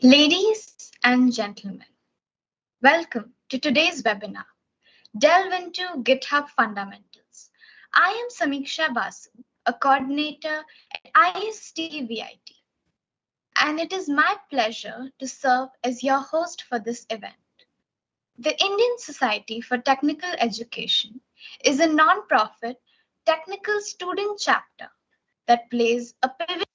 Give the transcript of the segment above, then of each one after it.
Ladies and gentlemen, welcome to today's webinar, Delve into GitHub Fundamentals. I am Samiksha Basu, a coordinator at ISTE-VIT, and it is my pleasure to serve as your host for this event. The Indian Society for Technical Education is a non-profit technical student chapter that plays a pivotal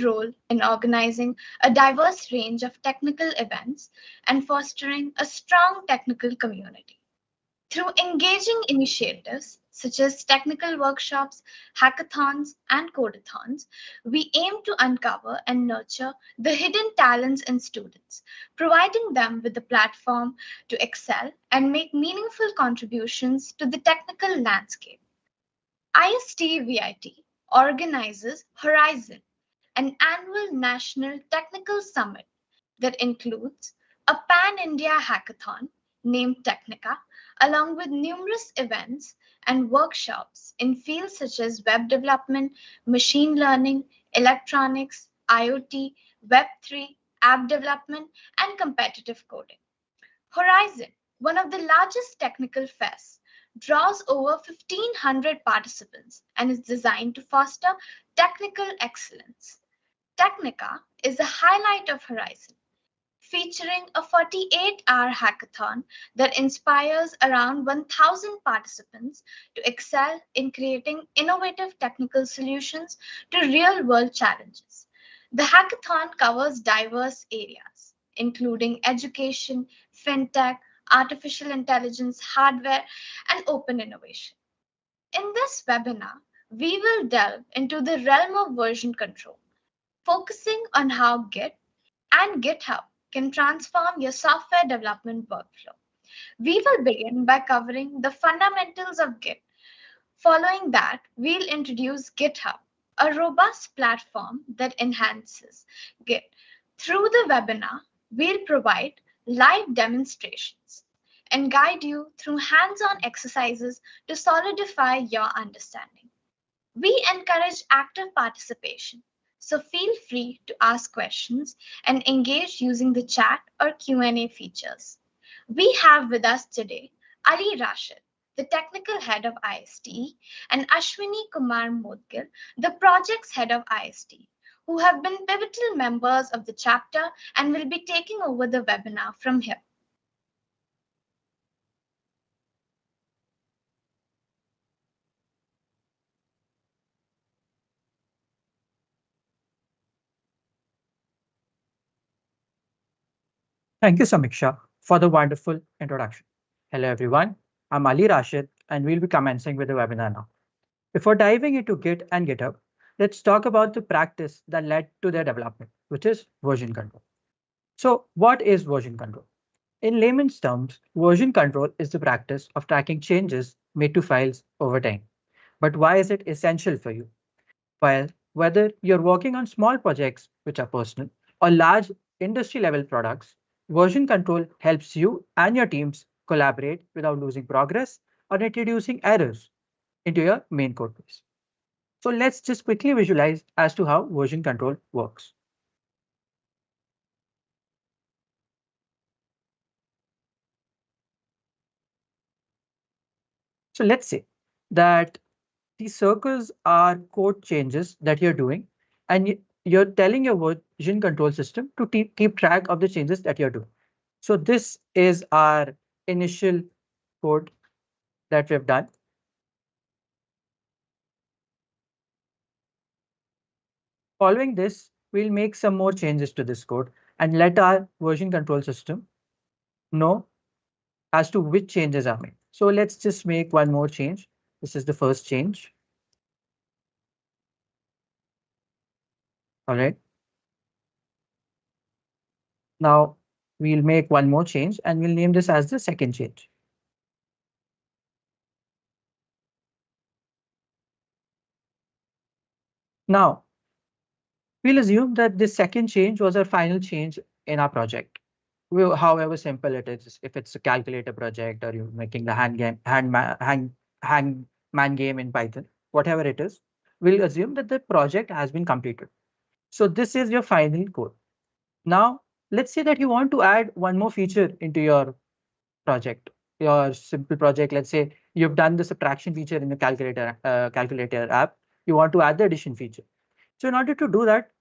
role in organizing a diverse range of technical events and fostering a strong technical community. Through engaging initiatives such as technical workshops, hackathons, and codeathons, we aim to uncover and nurture the hidden talents in students, providing them with a platform to excel and make meaningful contributions to the technical landscape. ISTE-VIT organizes Horizon, an annual national technical summit that includes a pan-India hackathon named Technica, along with numerous events and workshops in fields such as web development, machine learning, electronics, IoT, Web3, app development, and competitive coding. Horizon, one of the largest technical fests, draws over 1,500 participants and is designed to foster technical excellence. Technica is the highlight of Horizon, featuring a 48-hour hackathon that inspires around 1,000 participants to excel in creating innovative technical solutions to real-world challenges. The hackathon covers diverse areas, including education, fintech, artificial intelligence, hardware, and open innovation. In this webinar, we will delve into the realm of version control, focusing on how Git and GitHub can transform your software development workflow. We will begin by covering the fundamentals of Git. Following that, we'll introduce GitHub, a robust platform that enhances Git. Through the webinar, we'll provide live demonstrations and guide you through hands-on exercises to solidify your understanding. We encourage active participation, so feel free to ask questions and engage using the chat or Q&A features. We have with us today Ali Rashid, the technical head of ISTE, and Ashwani Kumar Moudgil, the project's head of ISTE, who have been pivotal members of the chapter and will be taking over the webinar from here. Thank you, Samiksha, for the wonderful introduction. Hello, everyone. I'm Ali Rashid, and we'll be commencing with the webinar now. Before diving into Git and GitHub, let's talk about the practice that led to their development, which is version control. So, what is version control? In layman's terms, version control is the practice of tracking changes made to files over time. But why is it essential for you? Well, whether you're working on small projects, which are personal, or large industry level products, version control helps you and your teams collaborate without losing progress or introducing errors into your main code base. So let's just quickly visualize as to how version control works. So let's say that these circles are code changes that you're doing, and you're telling your version control system to keep track of the changes that you're doing. So this is our initial code that we've done. Following this, we'll make some more changes to this code and let our version control system know as to which changes are made. So let's just make one more change. This is the first change. All right. Now we'll make one more change and we'll name this as the second change. Now, we'll assume that this second change was our final change in our project. However simple it is, if it's a calculator project or you're making the hangman game in Python, whatever it is, we'll assume that the project has been completed. So this is your final code. Now let's say that you want to add one more feature into your project, your simple project. Let's say you've done the subtraction feature in the calculator app. You want to add the addition feature. So in order to do that,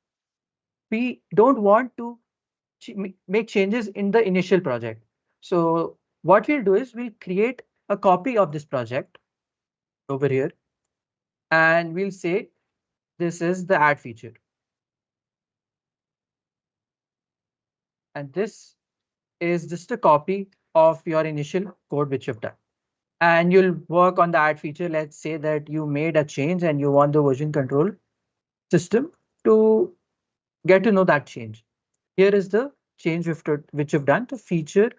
we don't want to make changes in the initial project. So what we'll do is we'll create a copy of this project over here, and we'll say this is the add feature. And this is just a copy of your initial code which you've done. And you'll work on the add feature. Let's say that you made a change and you want the version control system to get to know that change. Here is the change which you've done, the feature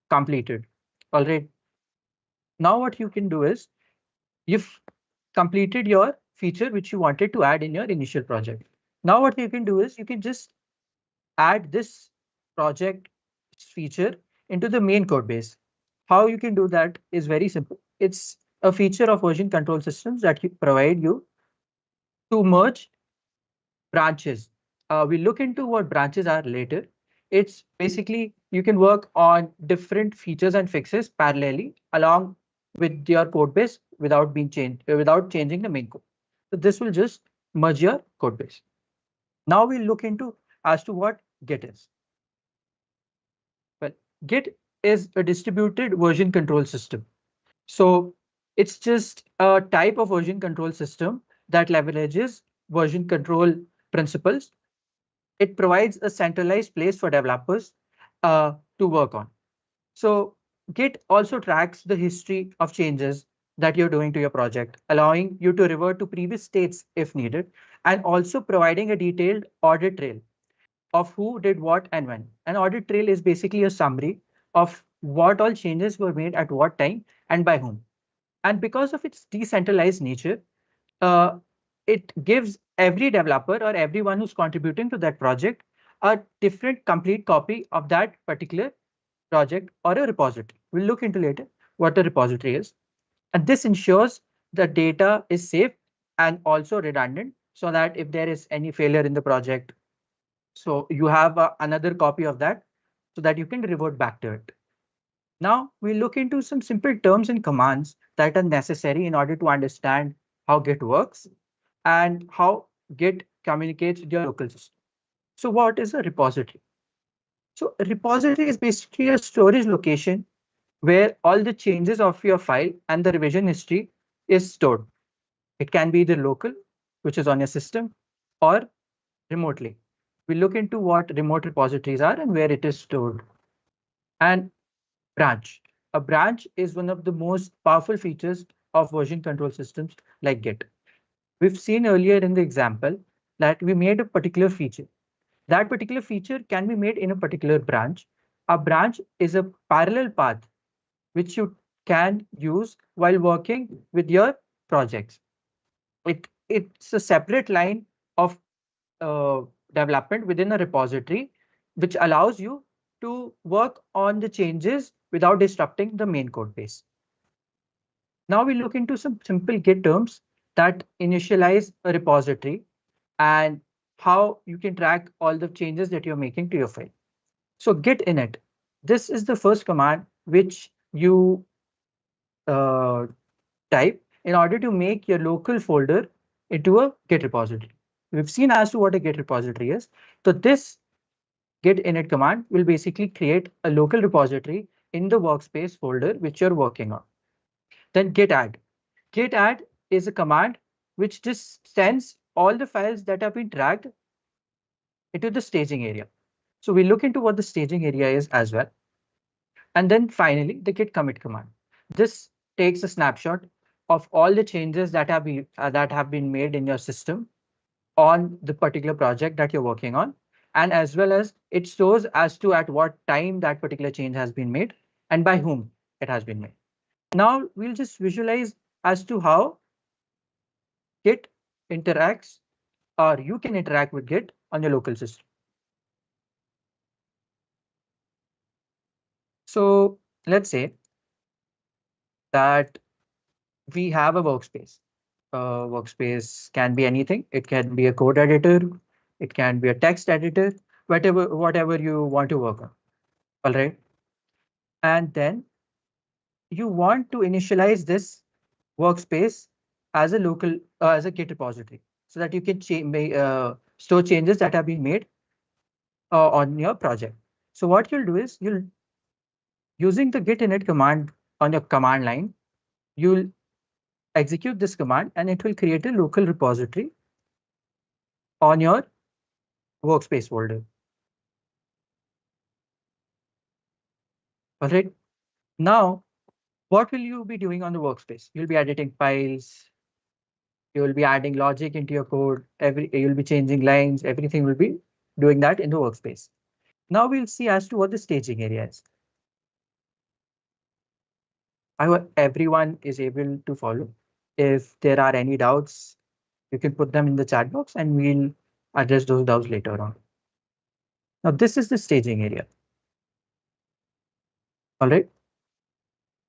completed. All right. Now what you can do is you've completed your feature which you wanted to add in your initial project. Now what you can do is you can just add this project feature into the main code base. How you can do that is very simple. It's a feature of version control systems that provide you to merge branches. We look into what branches are later. It's basically you can work on different features and fixes parallelly along with your code base without without changing the main code. So this will just merge your code base. Now we'll look into as to what Git is. Well, Git is a distributed version control system. So it's just a type of version control system that leverages version control principles. It provides a centralized place for developers to work on. So Git also tracks the history of changes that you're doing to your project, allowing you to revert to previous states if needed, and also providing a detailed audit trail of who did what and when. An audit trail is basically a summary of what all changes were made at what time and by whom. And because of its decentralized nature, uh, it gives every developer or everyone who's contributing to that project a different complete copy of that particular project or a repository. We'll look into later what a repository is. And this ensures the data is safe and also redundant so that if there is any failure in the project, so you have another copy of that so that you can revert back to it. Now we look into some simple terms and commands that are necessary in order to understand how Git works and how Git communicates with your local system. So what is a repository? So a repository is basically a storage location where all the changes of your file and the revision history is stored. It can be either local, which is on your system, or remotely. We look into what remote repositories are and where it is stored. And branch. A branch is one of the most powerful features of version control systems like Git. We've seen earlier in the example that we made a particular feature. That particular feature can be made in a particular branch. A branch is a parallel path which you can use while working with your projects. It's a separate line of uh, development within a repository, which allows you to work on the changes without disrupting the main code base. Now we look into some simple Git terms that initialize a repository and how you can track all the changes that you're making to your file. So git init, this is the first command which you uh, type in order to make your local folder into a Git repository. We've seen as to what a Git repository is. So this git init command will basically create a local repository in the workspace folder which you're working on. Then git add. Git add is a command which just sends all the files that have been dragged into the staging area. So we look into what the staging area is as well. And then finally, the git commit command. This takes a snapshot of all the changes that have been made in your system on the particular project that you're working on, and as well as it shows as to at what time that particular change has been made and by whom it has been made. Now we'll just visualize as to how Git interacts, or you can interact with Git on your local system. So let's say that we have a workspace. Workspace can be anything. It can be a code editor. It can be a text editor. whatever you want to work on. All right. And then you want to initialize this workspace as a local as a Git repository so that you can store changes that have been made on your project. So what you'll do is you'll using the git init command on your command line, you'll execute this command and it will create a local repository on your workspace folder. All right. Now, what will you be doing on the workspace? You'll be editing files. You will be adding logic into your code. You'll be changing lines. Everything will be doing that in the workspace. Now we'll see as to what the staging area is. I hope everyone is able to follow. If there are any doubts, you can put them in the chat box and we'll address those doubts later on. Now this is the staging area. All right.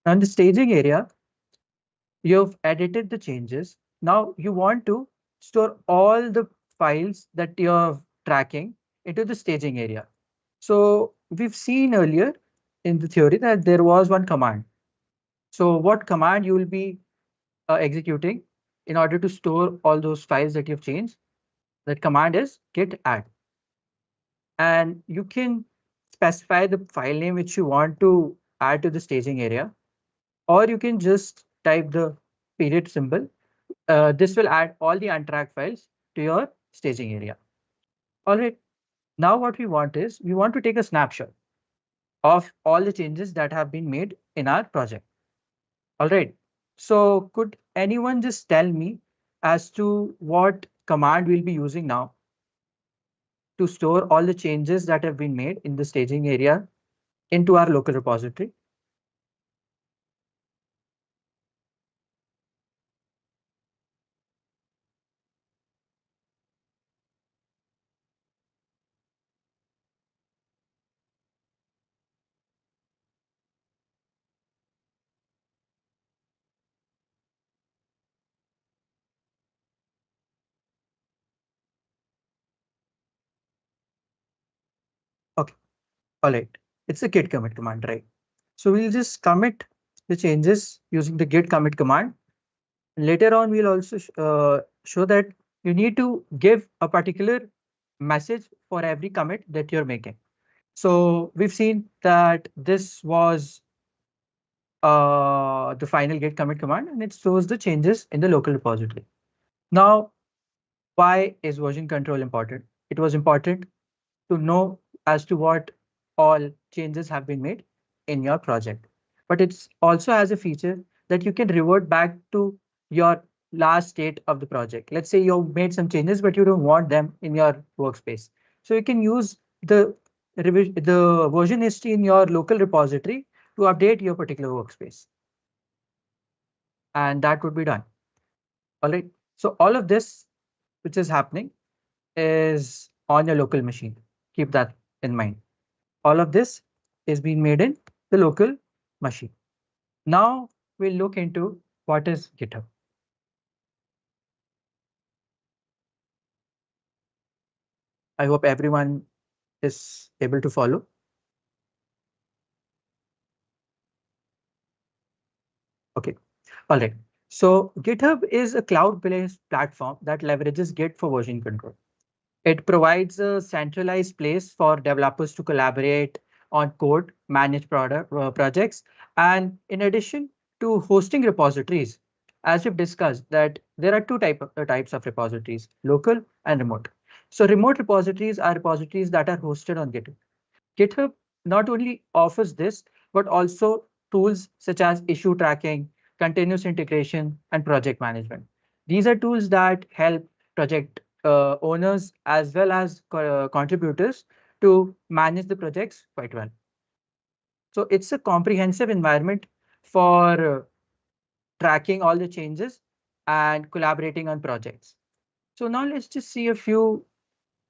Now in the staging area, you've edited the changes. Now you want to store all the files that you're tracking into the staging area. So we've seen earlier in the theory that there was one command. So what command you will be executing in order to store all those files that you've changed? That command is git add. And you can specify the file name which you want to add to the staging area, or you can just type the period symbol. This will add all the untracked files to your staging area. All right. Now what we want is we want to take a snapshot of all the changes that have been made in our project. All right. So could anyone just tell me as to what command we'll be using now to store all the changes that have been made in the staging area into our local repository? Okay. All right. It's a git commit command, right? So we'll just commit the changes using the git commit command. Later on, we'll also show that you need to give a particular message for every commit that you're making. So we've seen that this was the final git commit command and it shows the changes in the local repository. Now, why is version control important? It was important to know as to what all changes have been made in your project. But it also has a feature that you can revert back to your last state of the project. Let's say you made some changes, but you don't want them in your workspace. So you can use the version history in your local repository to update your particular workspace. And that would be done. All right. So all of this which is happening is on your local machine. Keep that in mind. All of this is being made in the local machine. Now we'll look into what is GitHub. I hope everyone is able to follow. Okay. All right. So GitHub is a cloud-based platform that leverages Git for version control. It provides a centralized place for developers to collaborate on code, manage projects, and in addition to hosting repositories, as we've discussed, that there are two types of repositories, local and remote. So remote repositories are repositories that are hosted on GitHub. GitHub not only offers this, but also tools such as issue tracking, continuous integration, and project management. These are tools that help project owners as well as contributors to manage the projects quite well. So it's a comprehensive environment for tracking all the changes and collaborating on projects. So now let's just see a few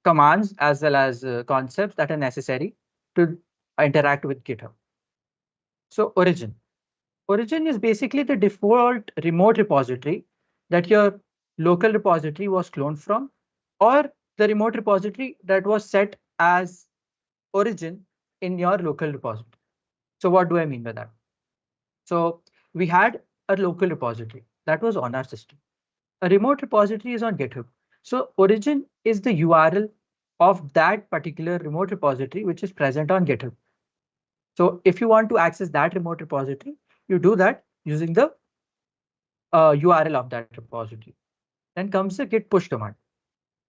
commands as well as concepts that are necessary to interact with GitHub. So origin. Origin is basically the default remote repository that your local repository was cloned from, or the remote repository that was set as origin in your local repository. So what do I mean by that? So we had a local repository that was on our system. A remote repository is on GitHub. So origin is the URL of that particular remote repository which is present on GitHub. So if you want to access that remote repository, you do that using the URL of that repository. Then comes the git push command.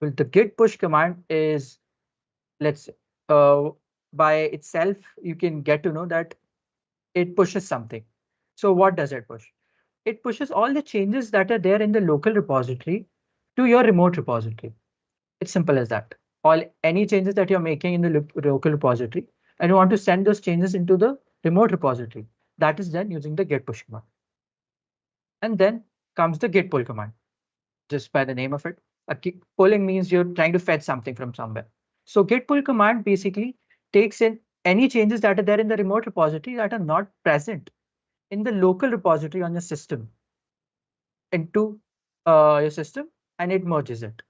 Well, the git push command is, let's say, by itself, you can get to know that it pushes something. So what does it push? It pushes all the changes that are there in the local repository to your remote repository. It's simple as that. Any changes that you're making in the local repository and you want to send those changes into the remote repository, that is done using the git push command. And then comes the git pull command. Just by the name of it, pulling means you're trying to fetch something from somewhere. So git pull command basically takes in any changes that are there in the remote repository that are not present in the local repository on your system into your system, and it merges it.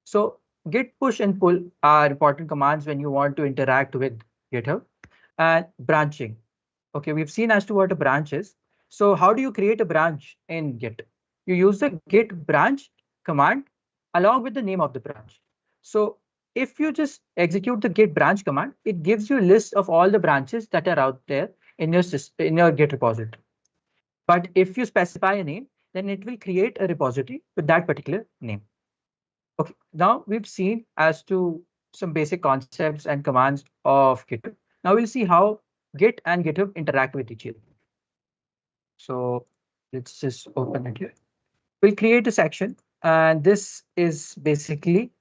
So git push and pull are important commands when you want to interact with GitHub. And branching. Okay, we've seen as to what a branch is. So how do you create a branch in Git? You use the git branch command along with the name of the branch. So if you just execute the git branch command, it gives you a list of all the branches that are out there in your system, in your Git repository. But if you specify a name, then it will create a repository with that particular name. Okay, now we've seen as to some basic concepts and commands of GitHub. Now we'll see how Git and GitHub interact with each other. So let's just open it here. We'll create a section, and this is basically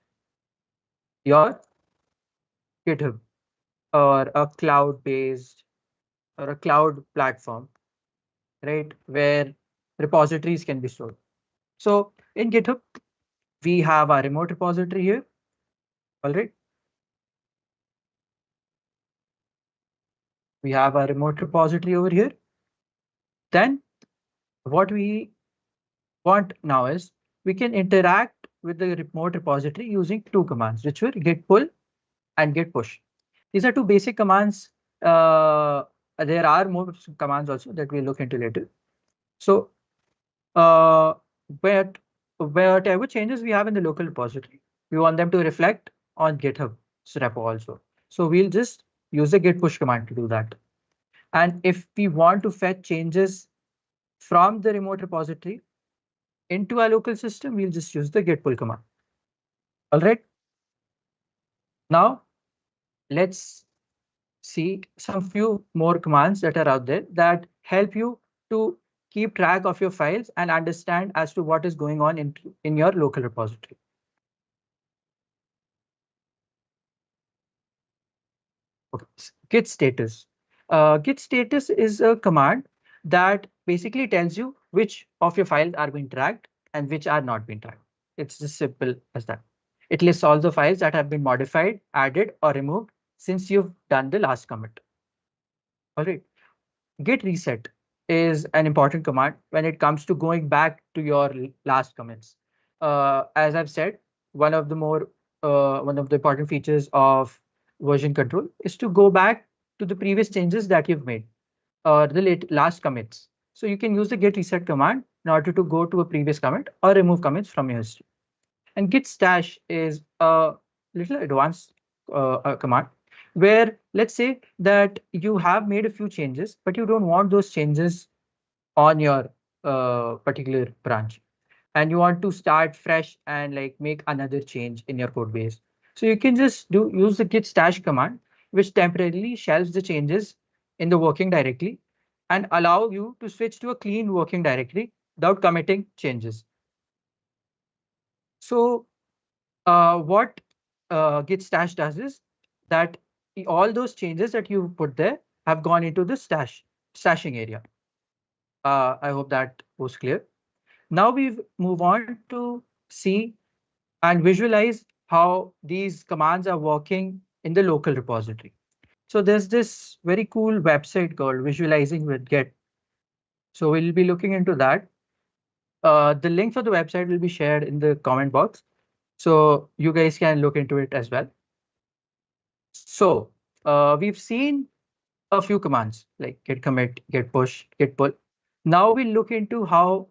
your GitHub or a cloud-based or a cloud platform, right? Where repositories can be stored. So in GitHub, we have our remote repository here. All right. We have our remote repository over here. Then what we want now is we can interact with the remote repository using two commands, which were git pull and git push. These are two basic commands. There are more commands also that we'll look into later. So but whatever changes we have in the local repository, we want them to reflect on GitHub repo also. So we'll just use the git push command to do that. And if we want to fetch changes from the remote repository into our local system, we'll just use the git pull command. All right. Now let's see some few more commands that are out there that help you to keep track of your files and understand as to what is going on in your local repository. Okay. Git status. Git status is a command that basically tells you which of your files are being tracked and which are not being tracked. It's as simple as that. It lists all the files that have been modified, added, or removed since you've done the last commit. All right. Git reset is an important command when it comes to going back to your last commits. As I've said, one of the important features of version control is to go back to the previous changes that you've made, or the last commits. So you can use the git reset command in order to go to a previous commit or remove commits from your history. And git stash is a little advanced command where let's say that you have made a few changes, but you don't want those changes on your particular branch, and you want to start fresh and like make another change in your code base. So you can just use the git stash command, which temporarily shelves the changes in the working directory and allow you to switch to a clean working directory without committing changes. So what git stash does is that all those changes that you put there have gone into the stashing area. I hope that was clear. Now we move on to see and visualize how these commands are working in the local repository. So there's this very cool website called Visualizing with Git. So we'll be looking into that. The link for the website will be shared in the comment box, so you guys can look into it as well. So we've seen a few commands like git commit, git push, git pull. Now we'll look into how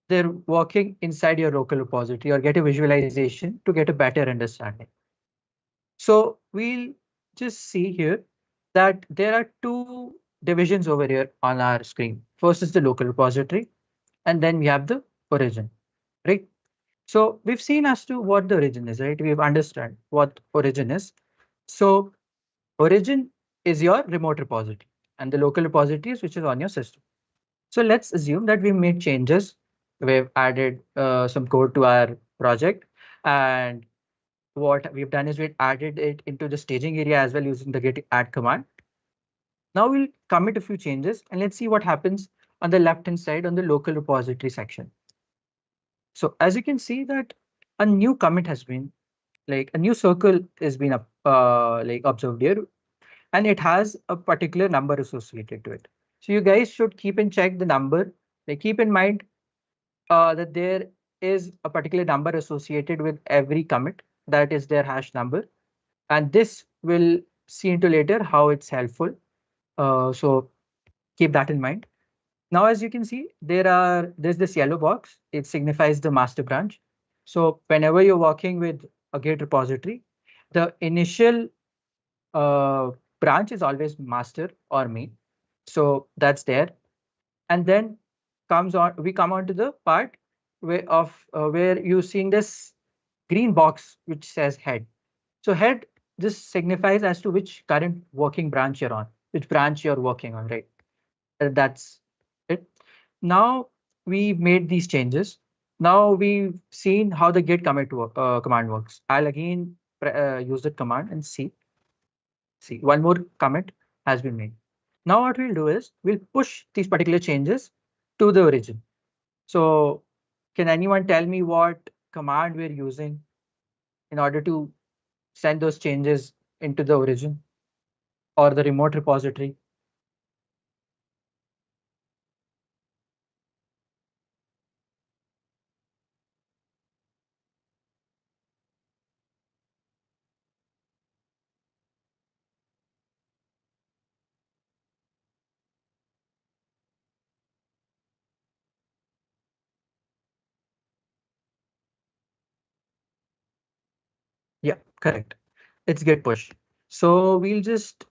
they're working inside your local repository or get a visualization to get a better understanding. So we'll just see here that there are two divisions over here on our screen. First is the local repository, and then we have the origin, right? So we've seen as to what the origin is, right? We've understand what origin is. So origin is your remote repository and the local repository is which is on your system. So let's assume that we made changes. We've added some code to our project, and what we've done is we've added it into the staging area as well using the git add command. Now we'll commit a few changes and let's see what happens on the left hand side on the local repository section. So as you can see that a new commit has been like a new circle has been like observed here, and it has a particular number associated to it. So you guys should keep in check the number. Like keep in mind that there is a particular number associated with every commit, that is their hash number, and this will see into later how it's helpful. So keep that in mind. Now, as you can see, there's this yellow box. It signifies the master branch. So whenever you're working with a Git repository, the initial uh, branch is always master or main. So that's there. And then we come on to the part where you're seeing this green box which says head. So head, this signifies as to which current working branch you're on, which branch you're working on, right? That's it. Now we made these changes. Now we've seen how the git command works. I'll again use the command and see. See, one more commit has been made. Now what we'll do is we'll push these particular changes to the origin. So can anyone tell me what command we're using in order to send those changes into the origin or the remote repository? Yeah, correct. It's git push. So we'll just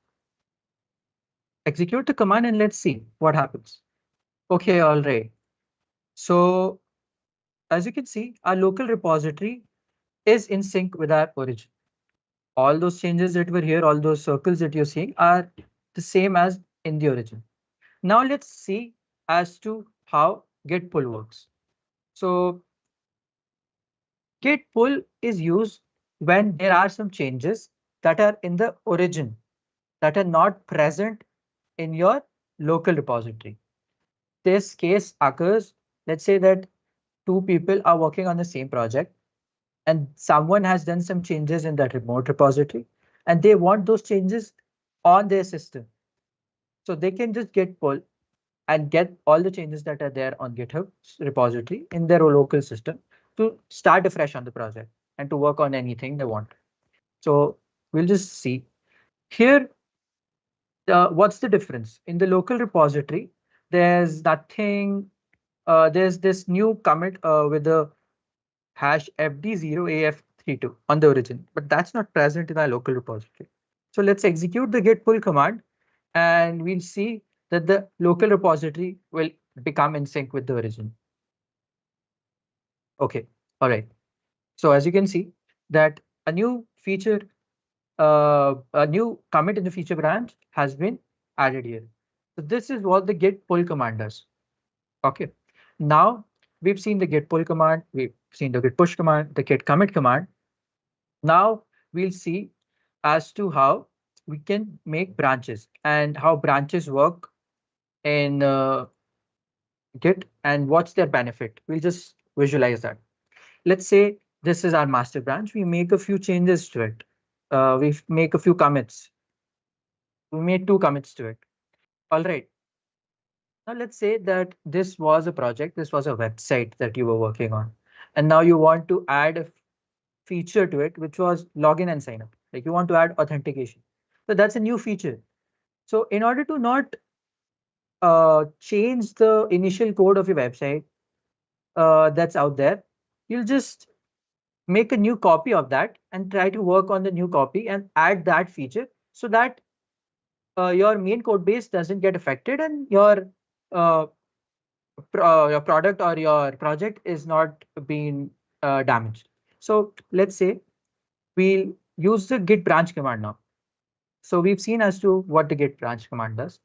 execute the command and let's see what happens. Okay, all right. So as you can see, our local repository is in sync with our origin. All those changes that were here, all those circles that you're seeing are the same as in the origin. Now let's see as to how git pull works. So git pull is used when there are some changes that are in the origin that are not present in your local repository. This case occurs, let's say that two people are working on the same project and someone has done some changes in that remote repository and they want those changes on their system. So they can just git pull and get all the changes that are there on GitHub repository in their local system to start afresh on the project and to work on anything they want. So we'll just see here. What's the difference in the local repository? There's nothing. There's this new commit with the hash fd0af32 on the origin, but that's not present in our local repository. So let's execute the git pull command and we'll see that the local repository will become in sync with the origin. Okay, all right. So as you can see that a new feature, a new commit in the feature branch has been added here. So this is what the git pull command does. Okay, now we've seen the git pull command, we've seen the git push command, the git commit command. Now we'll see as to how we can make branches and how branches work in Git and what's their benefit. We'll just visualize that. Let's say this is our master branch. We make a few changes to it. We make a few commits. We made two commits to it. All right. Now let's say that this was a project. This was a website that you were working on. And now you want to add a feature to it, which was login and sign up. like you want to add authentication. So that's a new feature. So in order to not change the initial code of your website that's out there, you'll just make a new copy of that and try to work on the new copy and add that feature so that your main code base doesn't get affected and uh, your product or your project is not being damaged. So let's say we'll use the git branch command now. So we've seen as to what the git branch command does.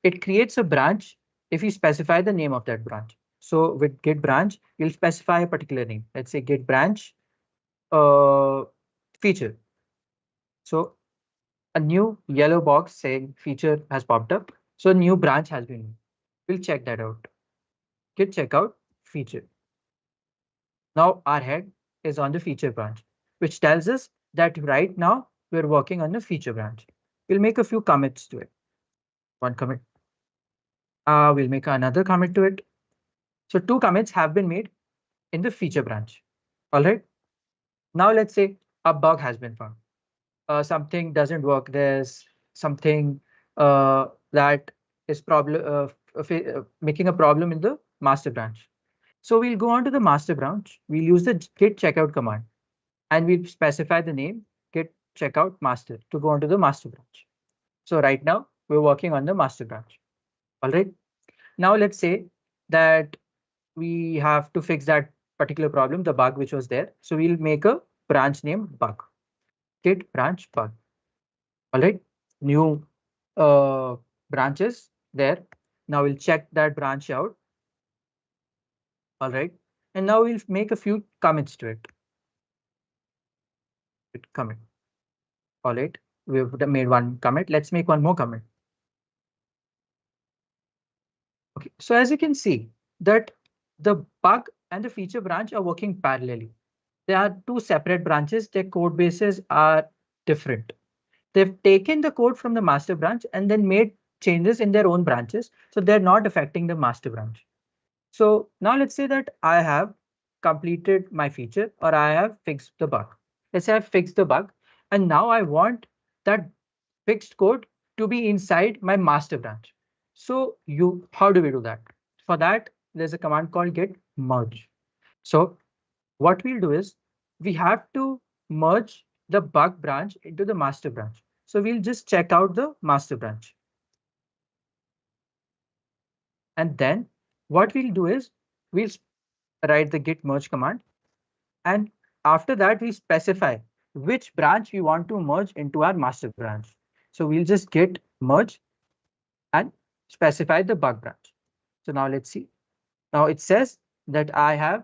It creates a branch if you specify the name of that branch. So with git branch, you'll specify a particular name. Let's say git branch uh, feature. So a new yellow box saying feature has popped up. So a new branch has been made. We'll check that out. Git checkout feature. Now our head is on the feature branch, which tells us that right now we're working on the feature branch. We'll make a few commits to it. One commit. We'll make another commit to it. So two commits have been made in the feature branch. All right. Now let's say a bug has been found. Something doesn't work. There's something that is making a problem in the master branch. So we'll go on to the master branch. We'll use the git checkout command and we'll specify the name git checkout master to go onto the master branch. So right now we're working on the master branch. All right. Now let's say that we have to fix that particular problem, the bug which was there. So we'll make a branch name bug, git branch bug. All right. New uh, branches there. Now we'll check that branch out. All right. And now we'll make a few commits to it. Commit. All right. We've made one commit. Let's make one more commit. Okay. So as you can see that the bug and the feature branch are working parallelly. They are two separate branches. Their code bases are different. They've taken the code from the master branch and then made changes in their own branches. So they're not affecting the master branch. So now let's say that I have completed my feature or I have fixed the bug. Let's say I've fixed the bug and now I want that fixed code to be inside my master branch. So how do we do that? For that, there's a command called git merge. So what we'll do is we have to merge the bug branch into the master branch. So we'll just check out the master branch. And then what we'll do is we'll write the git merge command. And after that, we specify which branch we want to merge into our master branch. So we'll just git merge and specify the bug branch. So now let's see. Now it says that I have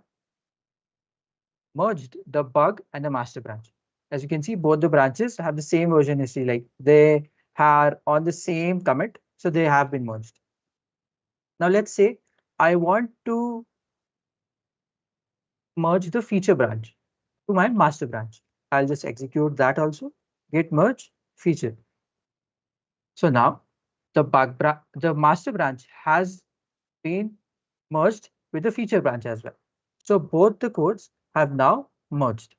merged the bug and the master branch. As you can see, both the branches have the same version history, like they are on the same commit, so they have been merged. Now let's say I want to merge the feature branch to my master branch. I'll just execute that also, git merge feature. So now the master branch has been merged with the feature branch as well. So both the codes have now merged.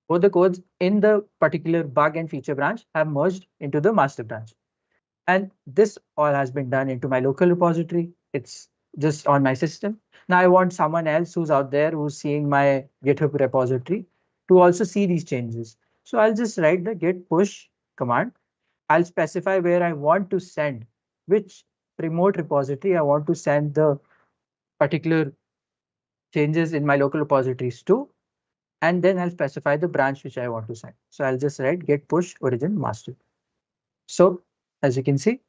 Both the codes in the particular bug and feature branch have merged into the master branch. And this all has been done into my local repository. It's just on my system. Now I want someone else who's out there who's seeing my GitHub repository to also see these changes. So I'll just write the git push command. I'll specify where I want to send, which remote repository I want to send the particular changes in my local repositories to, and then I'll specify the branch which I want to send. So I'll just write git push origin master. So as you can see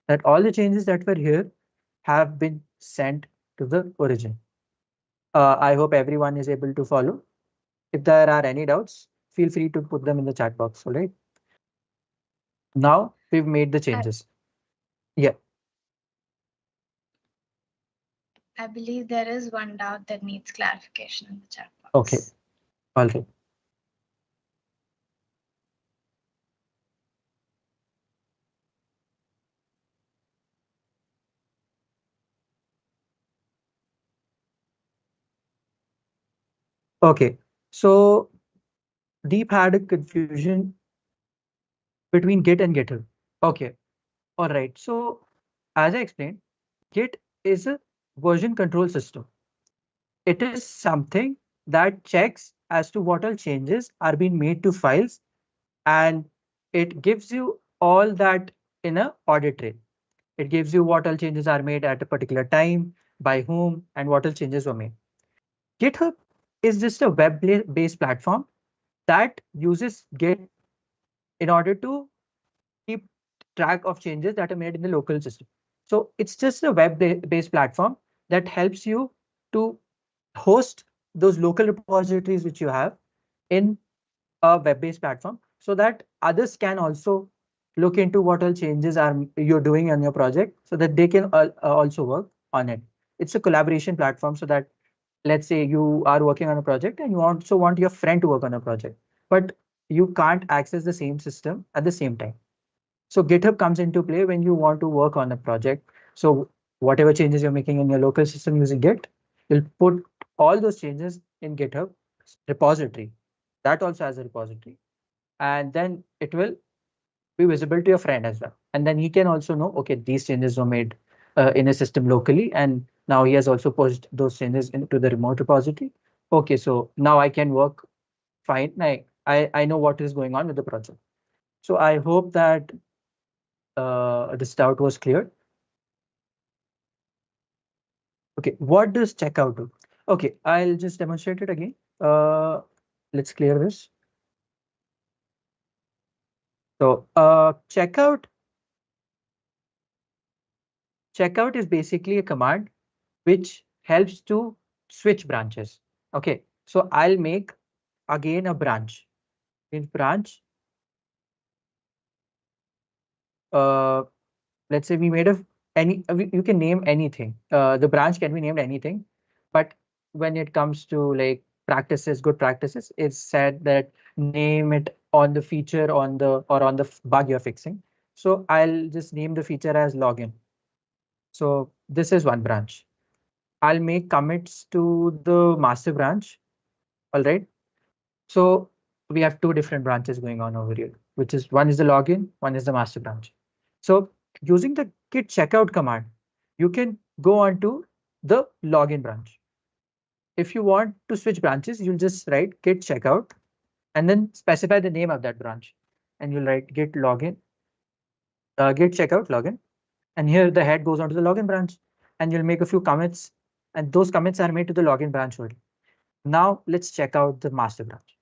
that all the changes that were here have been sent to the origin. I hope everyone is able to follow. If there are any doubts, feel free to put them in the chat box. All right. Now we've made the I, changes. Yeah. I believe there is one doubt that needs clarification in the chat box. Okay. All right. Okay. So Deep had a confusion between Git and GitHub. Okay, all right. So as I explained, Git is a version control system. It is something that checks as to what all changes are being made to files, and it gives you all that in a audit trail. It gives you what all changes are made at a particular time, by whom, and what all changes were made. GitHub is just a web-based platform that uses Git in order to keep track of changes that are made in the local system. So it's just a web-based platform that helps you to host those local repositories which you have in a web-based platform, so that others can also look into what all changes are you're doing on your project, so that they can also work on it. It's a collaboration platform, so that let's say you are working on a project and you also want your friend to work on a project, but you can't access the same system at the same time. So GitHub comes into play when you want to work on a project. So whatever changes you're making in your local system using Git, you'll put all those changes in GitHub repository. That also has a repository. And then it will be visible to your friend as well. And then he can also know, okay, these changes were made in a system locally, and now he has also pushed those changes into the remote repository. Okay, so now I can work fine. I know what is going on with the project. So I hope that this doubt was clear. Okay, what does checkout do? Okay, I'll just demonstrate it again. Let's clear this. So checkout is basically a command which helps to switch branches. Okay, so I'll make again a branch. In branch, uh, let's say we made a you can name anything. The branch can be named anything, but when it comes to like practices, good practices, it's said that name it on the feature on the or on the bug you're fixing. So I'll just name the feature as login. So this is one branch. I'll make commits to the master branch. All right. So we have two different branches going on over here, which is one is the login, one is the master branch. So using the git checkout command, you can go on to the login branch. If you want to switch branches, you'll just write git checkout and then specify the name of that branch. And you'll write git login, git checkout login. And here the head goes onto the login branch, and you'll make a few commits, and those commits are made to the login branch only. Now let's check out the master branch.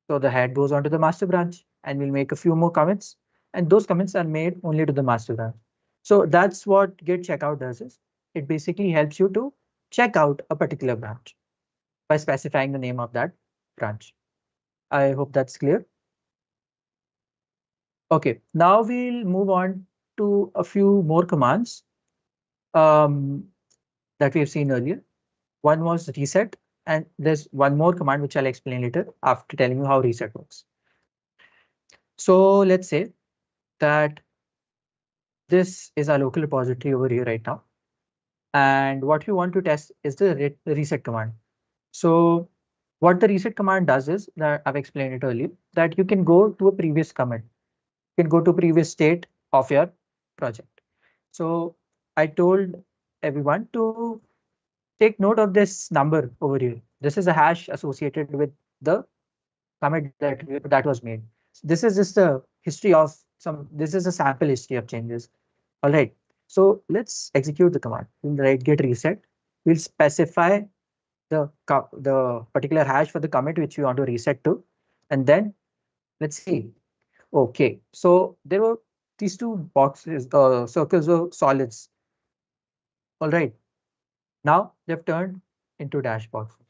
So the head goes onto the master branch, and we'll make a few more commits, and those commits are made only to the master branch. So that's what git checkout does is it basically helps you to check out a particular branch by specifying the name of that branch. I hope that's clear. Okay, now we'll move on to a few more commands um, that we've seen earlier. One was reset, and there's one more command which I'll explain later after telling you how reset works. So let's say that this is our local repository over here right now. And what we want to test is the reset command. So what the reset command does is that I've explained it earlier, that you can go to a previous commit. You can go to previous state of your project. So I told everyone to take note of this number over here. This is a hash associated with the commit that was made. This is just a history of this is a sample history of changes. All right. So let's execute the command. We'll write git reset. We'll specify the particular hash for the commit which we want to reset to. And then let's see. Okay. So there were these two boxes, circles of solids. All right. Now they've turned into dash boxes.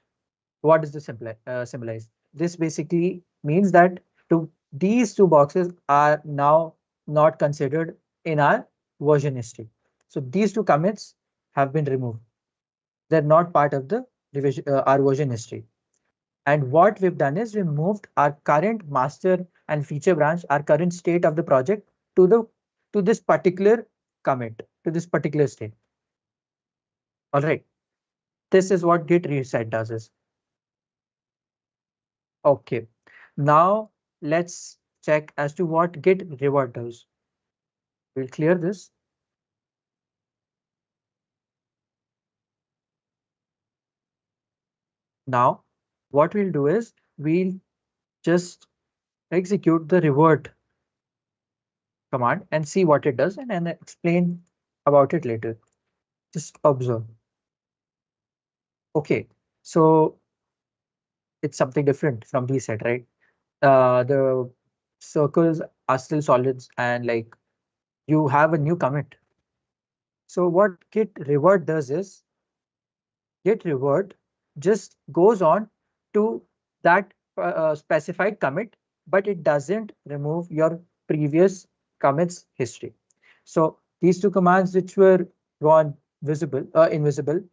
What does this symbolize? This basically means that these two boxes are now not considered in our version history. So these two commits have been removed. They're not part of the revision, our version history. And what we've done is we moved our current master and feature branch, our current state of the project to this particular commit, to this particular state. All right. This is what git reset does is. Okay. Now let's check as to what git revert does. We'll clear this. Now, what we'll do is we'll just execute the revert command and see what it does and explain about it later. Just observe. Okay, so it's something different from the set, right? The circles are still solids and like you have a new commit. So what git revert does is git revert just goes on to that specified commit, but it doesn't remove your previous commits history. So these two commands which were drawn invisible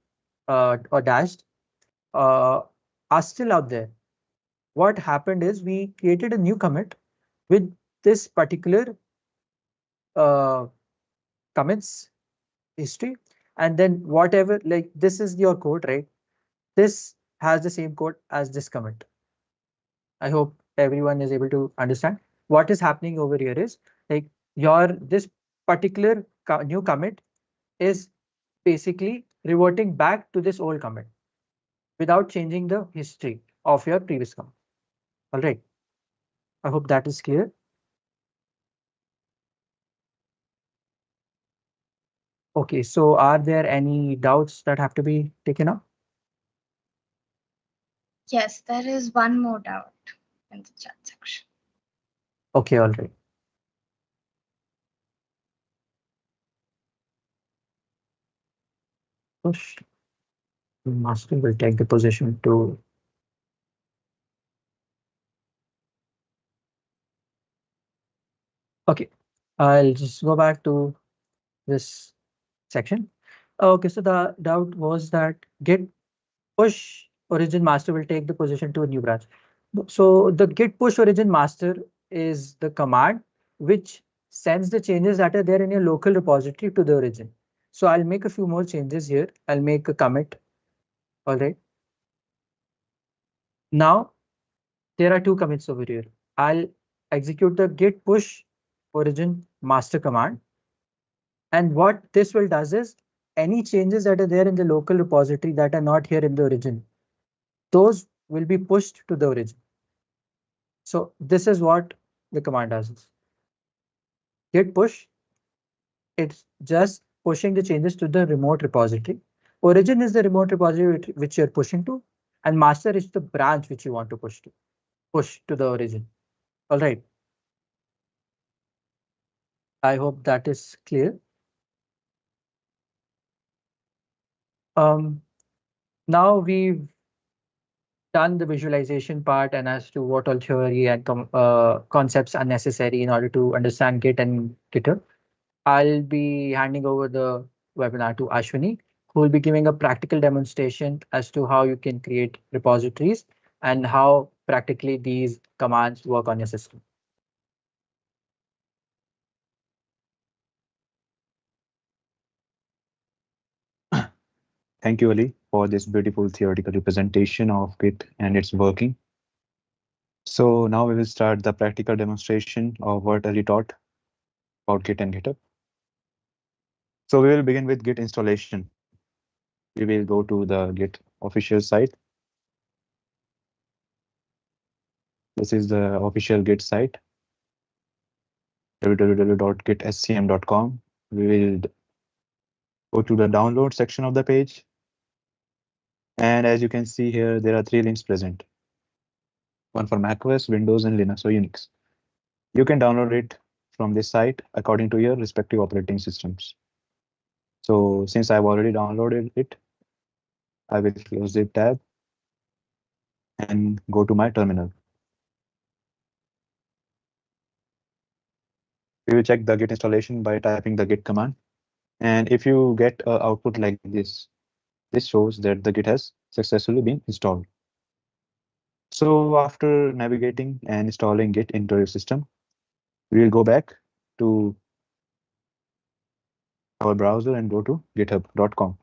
or dashed uh, are still out there. What happened is we created a new commit with this particular uh, commits history, and then whatever, like this is your code, right? This has the same code as this commit. I hope everyone is able to understand what is happening over here is like your this particular new commit is basically reverting back to this old commit without changing the history of your previous commit. All right. I hope that is clear. Okay, so are there any doubts that have to be taken up? Yes, there is one more doubt in the chat section. Okay, all right. Push. Master will take the position to. Okay, I'll just go back to this section. Okay, so the doubt was that git push origin master will take the position to a new branch. So the git push origin master is the command which sends the changes that are there in your local repository to the origin. So I'll make a few more changes here. I'll make a commit. All right. Now there are two commits over here. I'll execute the git push origin master command. And what this will does is any changes that are there in the local repository that are not here in the origin, those will be pushed to the origin. So this is what the command does. Git push, it's just pushing the changes to the remote repository. Origin is the remote repository which you're pushing to, and master is the branch which you want to push to the origin. All right. I hope that is clear. Now we've done the visualization part and as to what all theory and concepts are necessary in order to understand Git and GitHub. I'll be handing over the webinar to Ashwani, who will be giving a practical demonstration as to how you can create repositories and how practically these commands work on your system. Thank you, Ali, for this beautiful theoretical representation of Git and its working. So now we will start the practical demonstration of what Ali taught about Git and GitHub. So we will begin with Git installation. We will go to the Git official site. This is the official Git site, www.gitscm.com. We will go to the download section of the page. And as you can see here, there are three links present. One for macOS, Windows, and Linux or Unix. You can download it from this site according to your respective operating systems. So since I've already downloaded it, I will close the tab and go to my terminal. We will check the Git installation by typing the Git command. And if you get an output like this shows that the Git has successfully been installed. So after navigating and installing Git into your system, we will go back to our browser and go to github.com.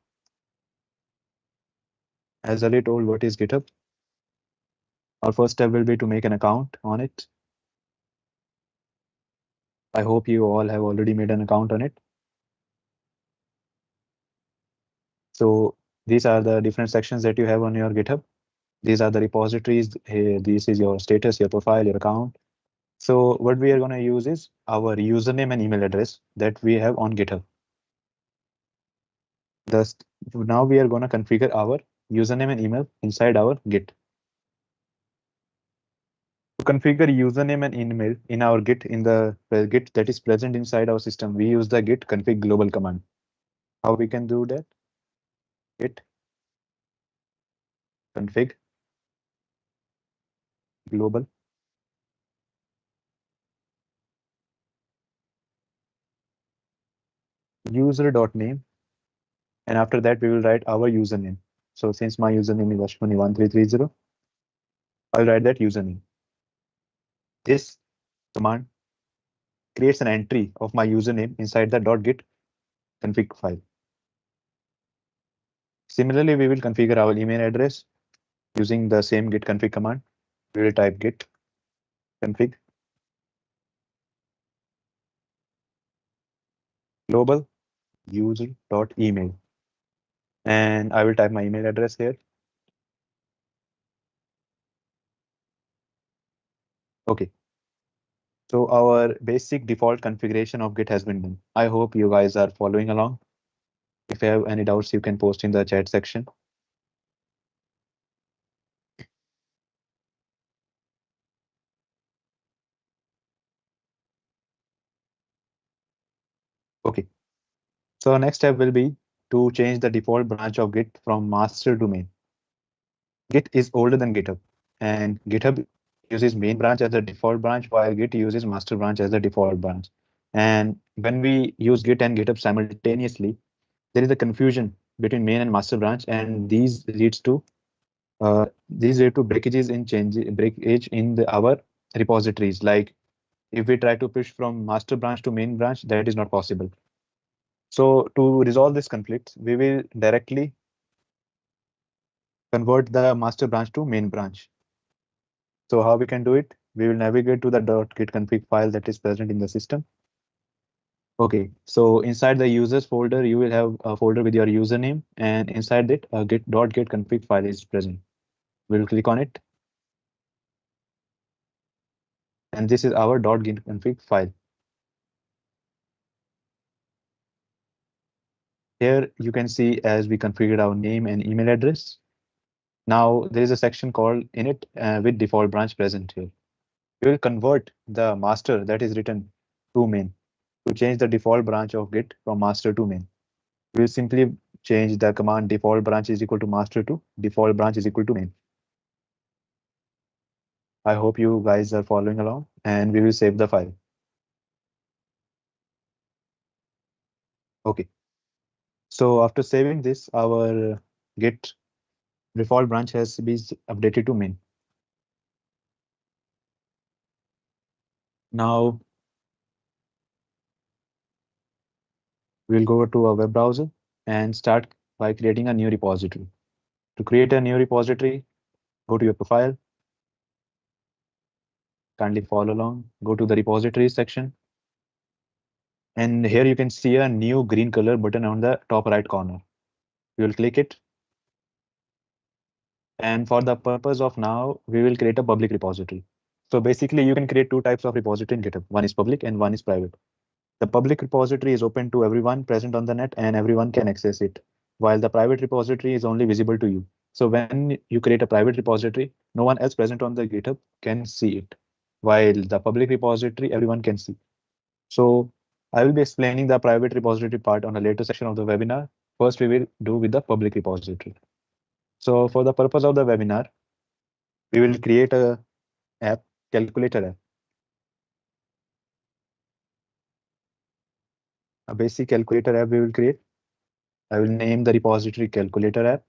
As Ali told, what is GitHub? Our first step will be to make an account on it. I hope you all have already made an account on it. So these are the different sections that you have on your GitHub. These are the repositories. Here, this is your status, your profile, your account. So what we are going to use is our username and email address that we have on GitHub. Thus, now we are going to configure our username and email inside our Git. To configure username and email in our Git in the Git that is present inside our system, we use the git config global command. How we can do that? Git config global user.name, and after that we will write our username. So since my username is Ashwani1330, I'll write that username. This command creates an entry of my username inside the .git config file. Similarly, we will configure our email address using the same git config command. We will type git config global user.email, and I will type my email address here. Okay. So our basic default configuration of Git has been done. I hope you guys are following along. If you have any doubts, you can post in the chat section. Okay. So our next step will be to change the default branch of Git from master to main. Git is older than GitHub, and GitHub uses main branch as the default branch, while Git uses master branch as the default branch. And when we use Git and GitHub simultaneously, there is a confusion between main and master branch, and these lead to breakage in our repositories. Like if we try to push from master branch to main branch, that is not possible. So to resolve this conflict, we will directly convert the master branch to main branch. So how we can do it? We will navigate to the .git config file that is present in the system. Okay, so inside the users folder, you will have a folder with your username, and inside it, a .git config file is present. We'll click on it, and this is our .git config file. Here you can see as we configured our name and email address. Now there is a section called init with default branch present here. We will convert the master that is written to main to change the default branch of Git from master to main. We will simply change the command default branch is equal to master to default branch is equal to main. I hope you guys are following along, and we will save the file. Okay. So after saving this, our Git default branch has been updated to main. Now we'll go to a web browser and start by creating a new repository. To create a new repository, go to your profile. Kindly follow along. Go to the repositories section. And here you can see a new green color button on the top right corner. You will click it. And for the purpose of now, we will create a public repository. So basically, you can create two types of repository in GitHub. One is public and one is private. The public repository is open to everyone present on the net and everyone can access it, while the private repository is only visible to you. So when you create a private repository, no one else present on the GitHub can see it, while the public repository, everyone can see. So I will be explaining the private repository part on a later section of the webinar. First, we will do with the public repository. So for the purpose of the webinar, we will create a app, calculator app. A basic calculator app we will create. I will name the repository calculator app.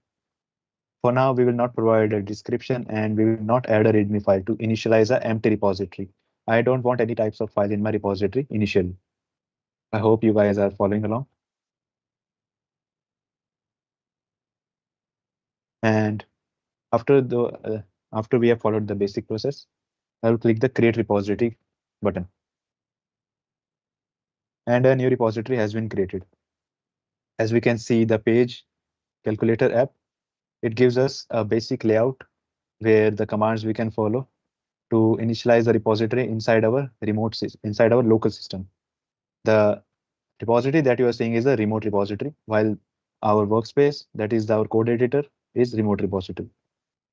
For now, we will not provide a description and we will not add a README file to initialize an empty repository. I don't want any types of file in my repository initially. I hope you guys are following along. And after we have followed the basic process, I will click the create repository button. and a new repository has been created. As we can see, the page calculator app, it gives us a basic layout where the commands we can follow to initialize the repository inside our inside our local system. The repository that you are seeing is a remote repository, while our workspace, that is our code editor, is remote repository.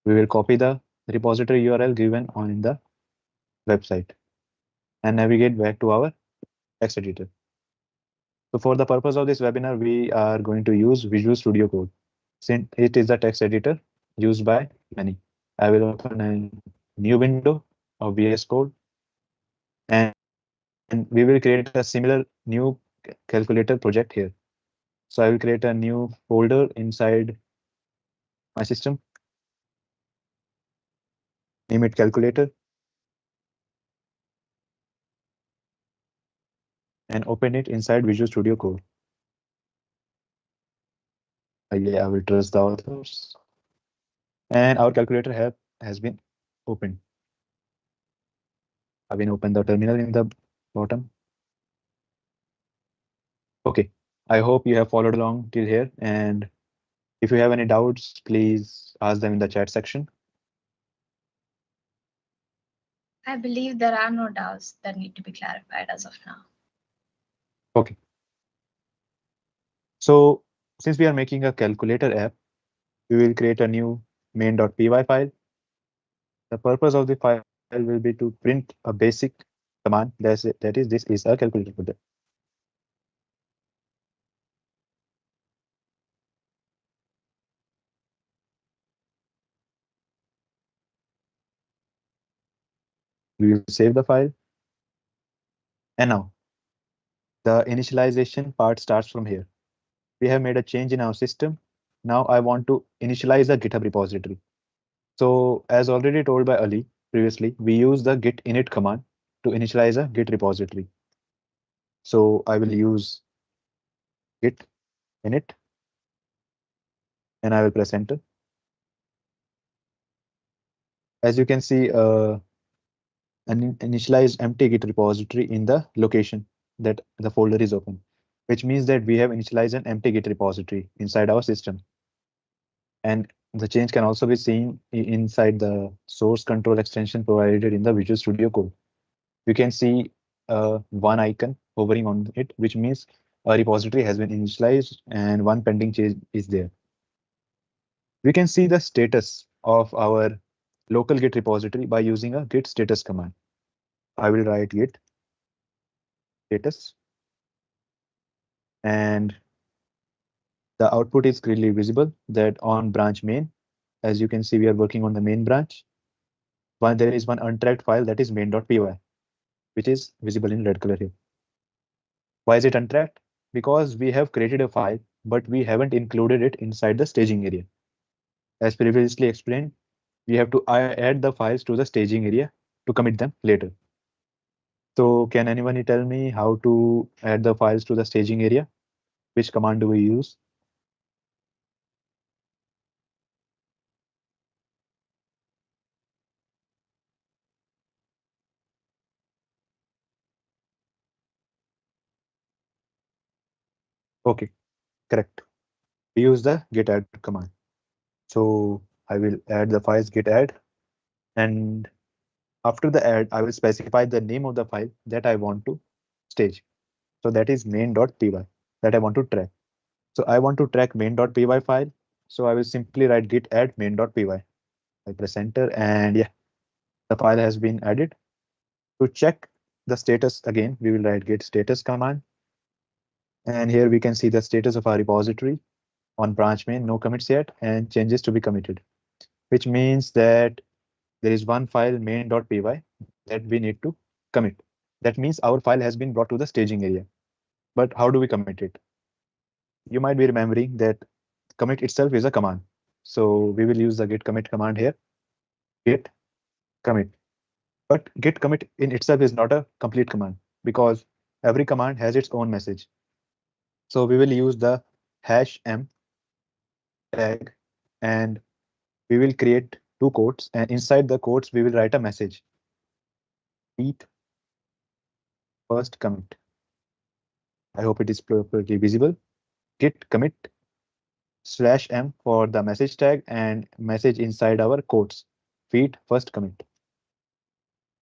We will copy the repository URL given on the website and navigate back to our text editor. So for the purpose of this webinar, we are going to use Visual Studio Code, since it is the text editor used by many. I will open a new window of VS Code, and we will create a similar new calculator project here. So I will create a new folder inside my system, name it calculator, and open it inside Visual Studio Code. Yeah, I will trust the authors. And our calculator has been opened. I will open the terminal in the bottom. Okay, I hope you have followed along till here. And if you have any doubts, please ask them in the chat section. I believe there are no doubts that need to be clarified as of now. Okay. So since we are making a calculator app, we will create a new main.py file. The purpose of the file will be to print a basic command that is this is a calculator project. We will save the file. And now the initialization part starts from here. We have made a change in our system. Now I want to initialize a GitHub repository. So as already told by Ali previously, we use the git init command to initialize a Git repository. So I will use git init and I will press enter. As you can see, an initialized empty Git repository in the location that the folder is open, which means that we have initialized an empty Git repository inside our system. And the change can also be seen inside the source control extension provided in the Visual Studio Code. You can see one icon hovering on it, which means a repository has been initialized and one pending change is there. We can see the status of our local Git repository by using a git status command. I will write git status, and the output is clearly visible that on branch main. As you can see, we are working on the main branch. There is one untracked file that is main.py, which is visible in red color here. Why is it untracked? Because we have created a file, but we haven't included it inside the staging area. As previously explained, we have to add the files to the staging area to commit them later. So can anyone tell me how to add the files to the staging area? Which command do we use? Okay, correct. We use the git add command. So I will add the files git add, and after the add, I will specify the name of the file that I want to stage. So that is main.py that I want to track. So I want to track main.py file. So I will simply write git add main.py. I press enter, and yeah, the file has been added. To check the status again, we will write git status command. And here we can see the status of our repository on branch main, no commits yet, and changes to be committed, which means that there is one file main.py that we need to commit. That means our file has been brought to the staging area. But how do we commit it? You might be remembering that commit itself is a command. So we will use the git commit command here, git commit. But git commit in itself is not a complete command because every command has its own message. So we will use the #m tag, and we will create two quotes, and inside the quotes we will write a message. Repeat first commit. I hope it is properly visible. Git commit /m for the message tag and message inside our quotes. Feed first commit.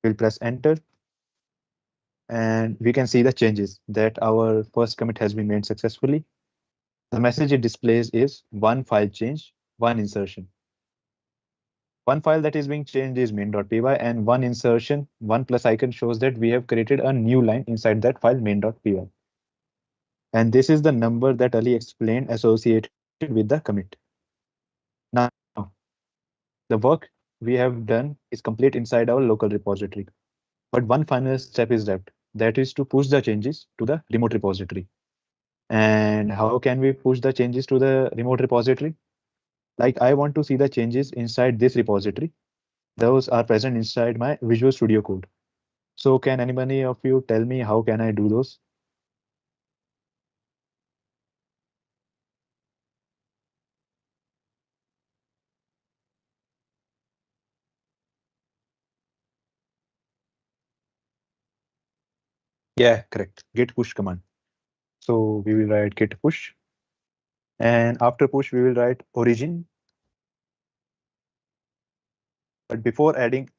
We'll press enter and we can see the changes that our first commit has been made successfully. The message it displays is one file change, one insertion. One file that is being changed is main.py and one insertion, one plus icon shows that we have created a new line inside that file main.py. And this is the number that Ali explained associated with the commit. Now, the work we have done is complete inside our local repository. But one final step is left. That is to push the changes to the remote repository. And how can we push the changes to the remote repository? Like I want to see the changes inside this repository. Those are present inside my Visual Studio Code. So can anybody of you tell me how can I do those? Yeah, correct. Git push command. So we will write git push. And after push, we will write origin. But before writing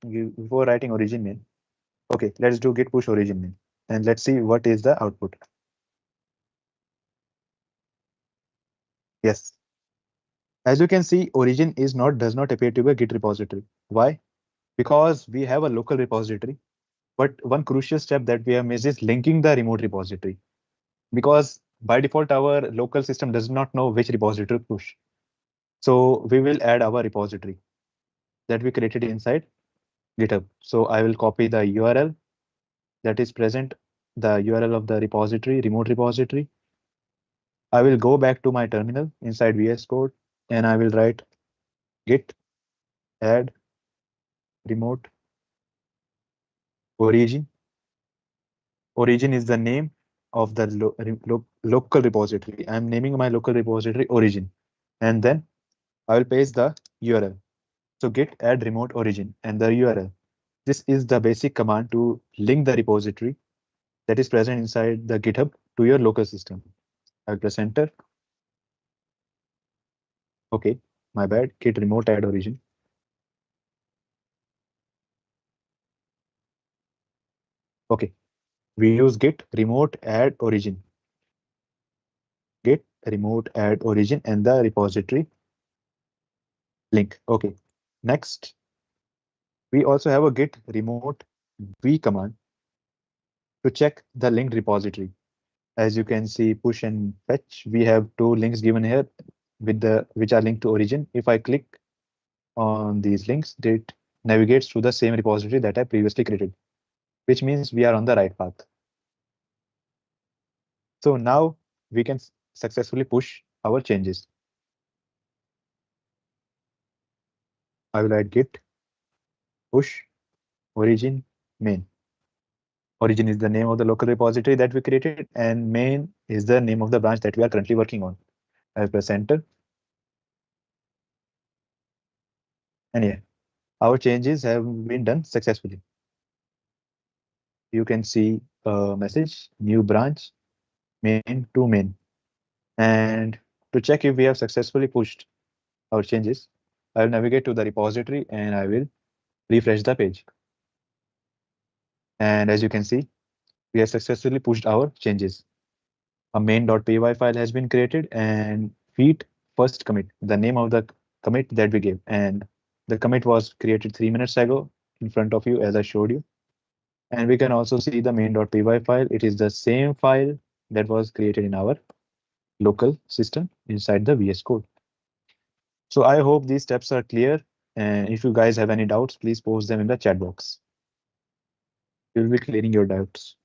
origin main, okay, let's do git push origin main. And let's see what is the output. Yes. As you can see, origin does not appear to be a Git repository. Why? Because we have a local repository. But one crucial step that we have missed is linking the remote repository. Because by default, our local system does not know which repository to push. So we will add our repository that we created inside GitHub. So I will copy the URL that is present, the URL of the repository, remote repository. I will go back to my terminal inside VS Code and I will write git add remote origin. Origin is the name of the local repository. I'm naming my local repository origin. And then I will paste the URL. So git add remote origin and the URL. This is the basic command to link the repository that is present inside the GitHub to your local system. I'll press enter. Okay, my bad. Git remote add origin. Okay, we use git remote add origin. Git remote add origin and the repository link. Okay, next we also have a git remote v command to check the linked repository. As you can see, push and fetch, we have two links given here which are linked to origin. If I click on these links, it navigates to the same repository that I previously created, which means we are on the right path. So now we can successfully push our changes. I will write git push origin main. Origin is the name of the local repository that we created, and main is the name of the branch that we are currently working on. I'll press enter. And yeah, our changes have been done successfully. You can see a message, new branch, main to main. And to check if we have successfully pushed our changes, I will navigate to the repository and I will refresh the page. And as you can see, we have successfully pushed our changes. A main.py file has been created and feed first commit, the name of the commit that we gave. And the commit was created 3 minutes ago in front of you as I showed you. And we can also see the main.py file. It is the same file that was created in our local system inside the VS Code. So I hope these steps are clear. And if you guys have any doubts, please post them in the chat box. You'll be clearing your doubts.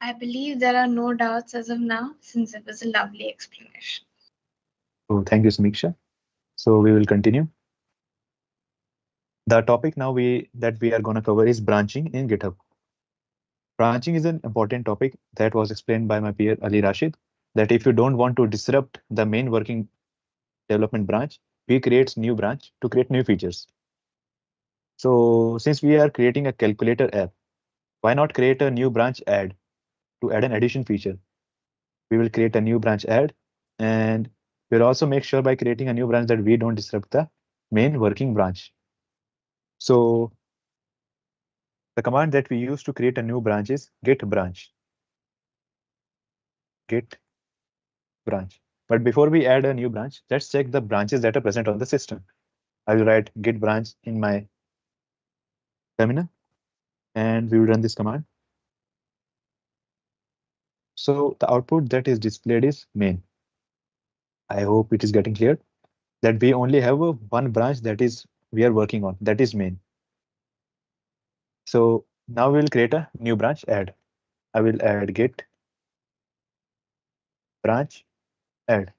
I believe there are no doubts as of now, since it was a lovely explanation. So thank you, Samiksha. So we will continue. The topic now that we are going to cover is branching in GitHub. Branching is an important topic that was explained by my peer Ali Rashid, that if you don't want to disrupt the main working development branch, we create new branch to create new features. So since we are creating a calculator app, why not create a new branch add? to add an addition feature. We will create a new branch add, and we'll also make sure by creating a new branch that we don't disrupt the main working branch. So the command that we use to create a new branch is git branch. Git branch. But before we add a new branch, let's check the branches that are present on the system. I will write git branch in my terminal, and we will run this command. So the output that is displayed is main. I hope it is getting clear that we only have one branch that is we are working on, that is main. So now we will create a new branch add. I will add git branch add.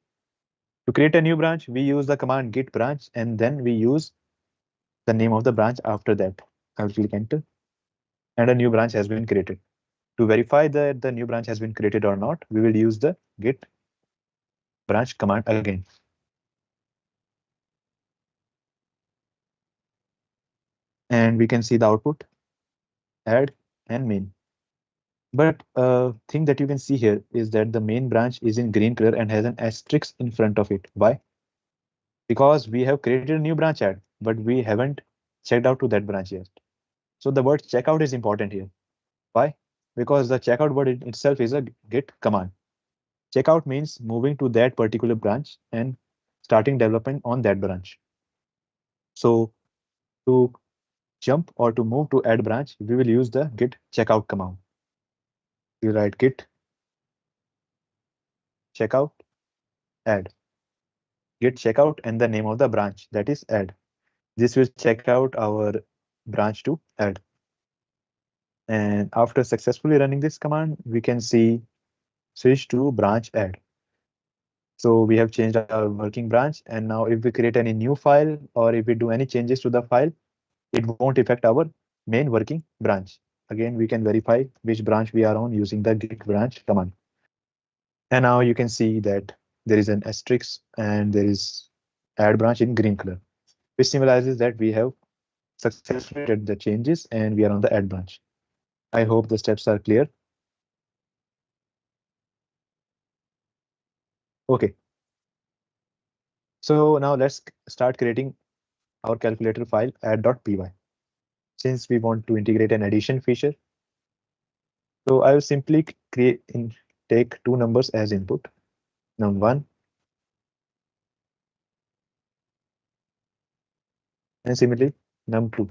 To create a new branch, we use the command git branch, and then we use the name of the branch after that. I will click enter, and a new branch has been created. To verify that the new branch has been created or not, we will use the git branch command again. And we can see the output, add and main. But thing that you can see here is that the main branch is in green color and has an asterisk in front of it. Why? Because we have created a new branch add, but we haven't checked out to that branch yet. So the word checkout is important here. Why? Because the checkout word itself is a git command. Checkout means moving to that particular branch and starting development on that branch. So to jump or to move to add branch, we will use the git checkout command. We write git checkout add. Git checkout and the name of the branch, that is add. This will check out our branch to add. And after successfully running this command, we can see switch to branch add. So we have changed our working branch, and now if we create any new file or if we do any changes to the file, it won't affect our main working branch. Again, we can verify which branch we are on using the git branch command. And now you can see that there is an asterisk and there is add branch in green color, which symbolizes that we have successfully did the changes and we are on the add branch. I hope the steps are clear. Okay. So now let's start creating our calculator file add.py. Since we want to integrate an addition feature, so I will simply take two numbers as input, num1 and similarly num2.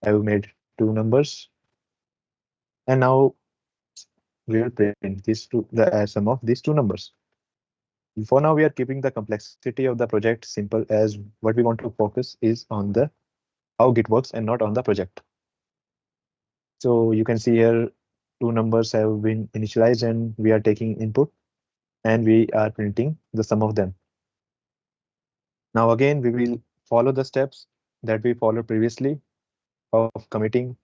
I have made two numbers, and now we will print these two, the sum of these two numbers. For now, we are keeping the complexity of the project simple, as what we want to focus is on the how Git works and not on the project. So you can see here two numbers have been initialized and we are taking input and we are printing the sum of them. Now again, we will follow the steps that we followed previously of committing,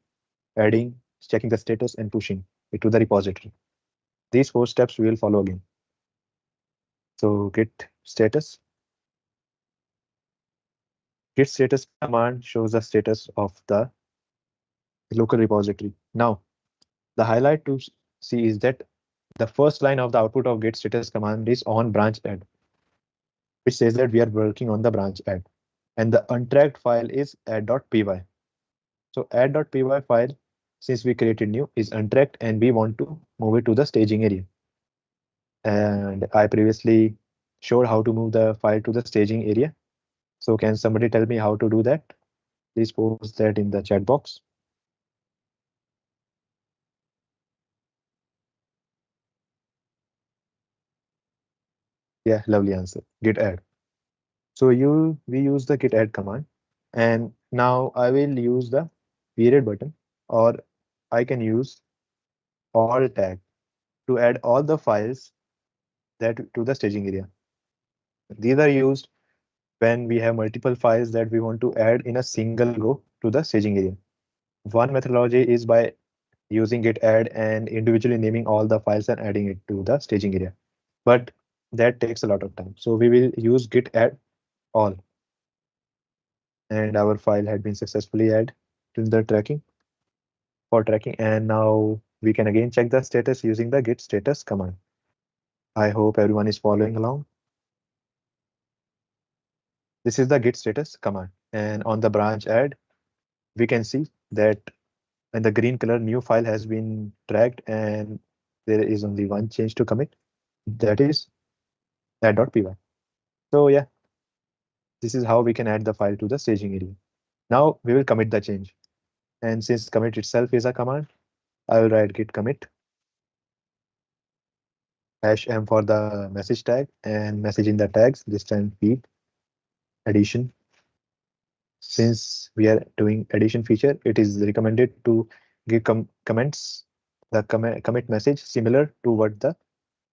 adding, checking the status and pushing it to the repository. These four steps we will follow again. So git status. Git status command shows the status of the local repository. Now, the highlight to see is that the first line of the output of git status command is on branch add, which says that we are working on the branch add. And the untracked file is add.py. So add.py file, since we created new, is untracked and we want to move it to the staging area. And I previously showed how to move the file to the staging area. So can somebody tell me how to do that? Please post that in the chat box. Yeah, lovely answer. Git add. So we use the git add command, and now I will use the period button, or I can use all tag to add all the files that to the staging area. These are used when we have multiple files that we want to add in a single go to the staging area. One methodology is by using git add and individually naming all the files and adding it to the staging area. But that takes a lot of time. So we will use git add all. And our file had been successfully added to the tracking for tracking. And now we can again check the status using the git status command. I hope everyone is following along. This is the git status command, and on the branch add, we can see that in the green color new file has been dragged and there is only one change to commit, that is add.py. So yeah, this is how we can add the file to the staging area. Now we will commit the change, and since commit itself is a command, I will write git commit #m for the message tag, and message in the tags this time feed addition. Since we are doing addition feature, it is recommended to give comments the commit message similar to what the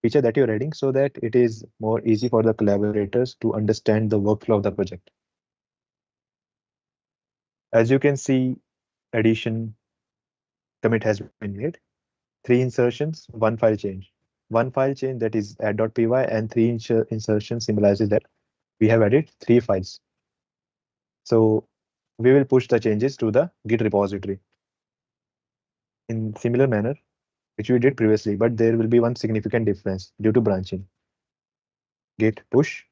feature that you're adding, so that it is more easy for the collaborators to understand the workflow of the project. As you can see, addition commit has been made. 3 insertions, 1 file change. 1 file change, that is add.py, and 3 insertion symbolizes that we have added 3 files. So we will push the changes to the Git repository in similar manner which we did previously, but there will be one significant difference due to branching. Git push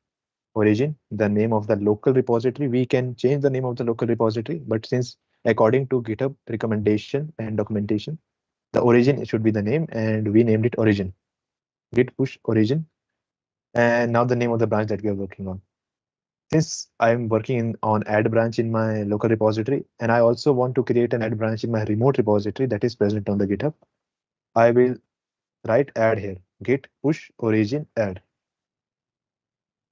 origin, the name of the local repository. We can change the name of the local repository, but since according to GitHub recommendation and documentation, the origin should be the name, and we named it origin. Git push origin, and now the name of the branch that we are working on. Since I'm working on add branch in my local repository, and I also want to create an add branch in my remote repository that is present on the GitHub, I will write add here, git push origin add.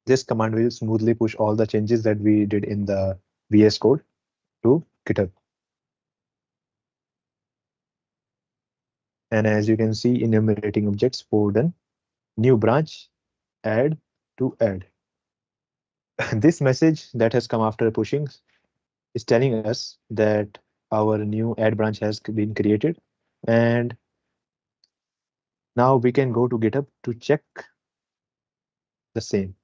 This command will smoothly push all the changes that we did in the VS Code to GitHub. And as you can see, enumerating objects for done, new branch, add to add. This message that has come after pushing is telling us that our new add branch has been created. And now we can go to GitHub to check the same.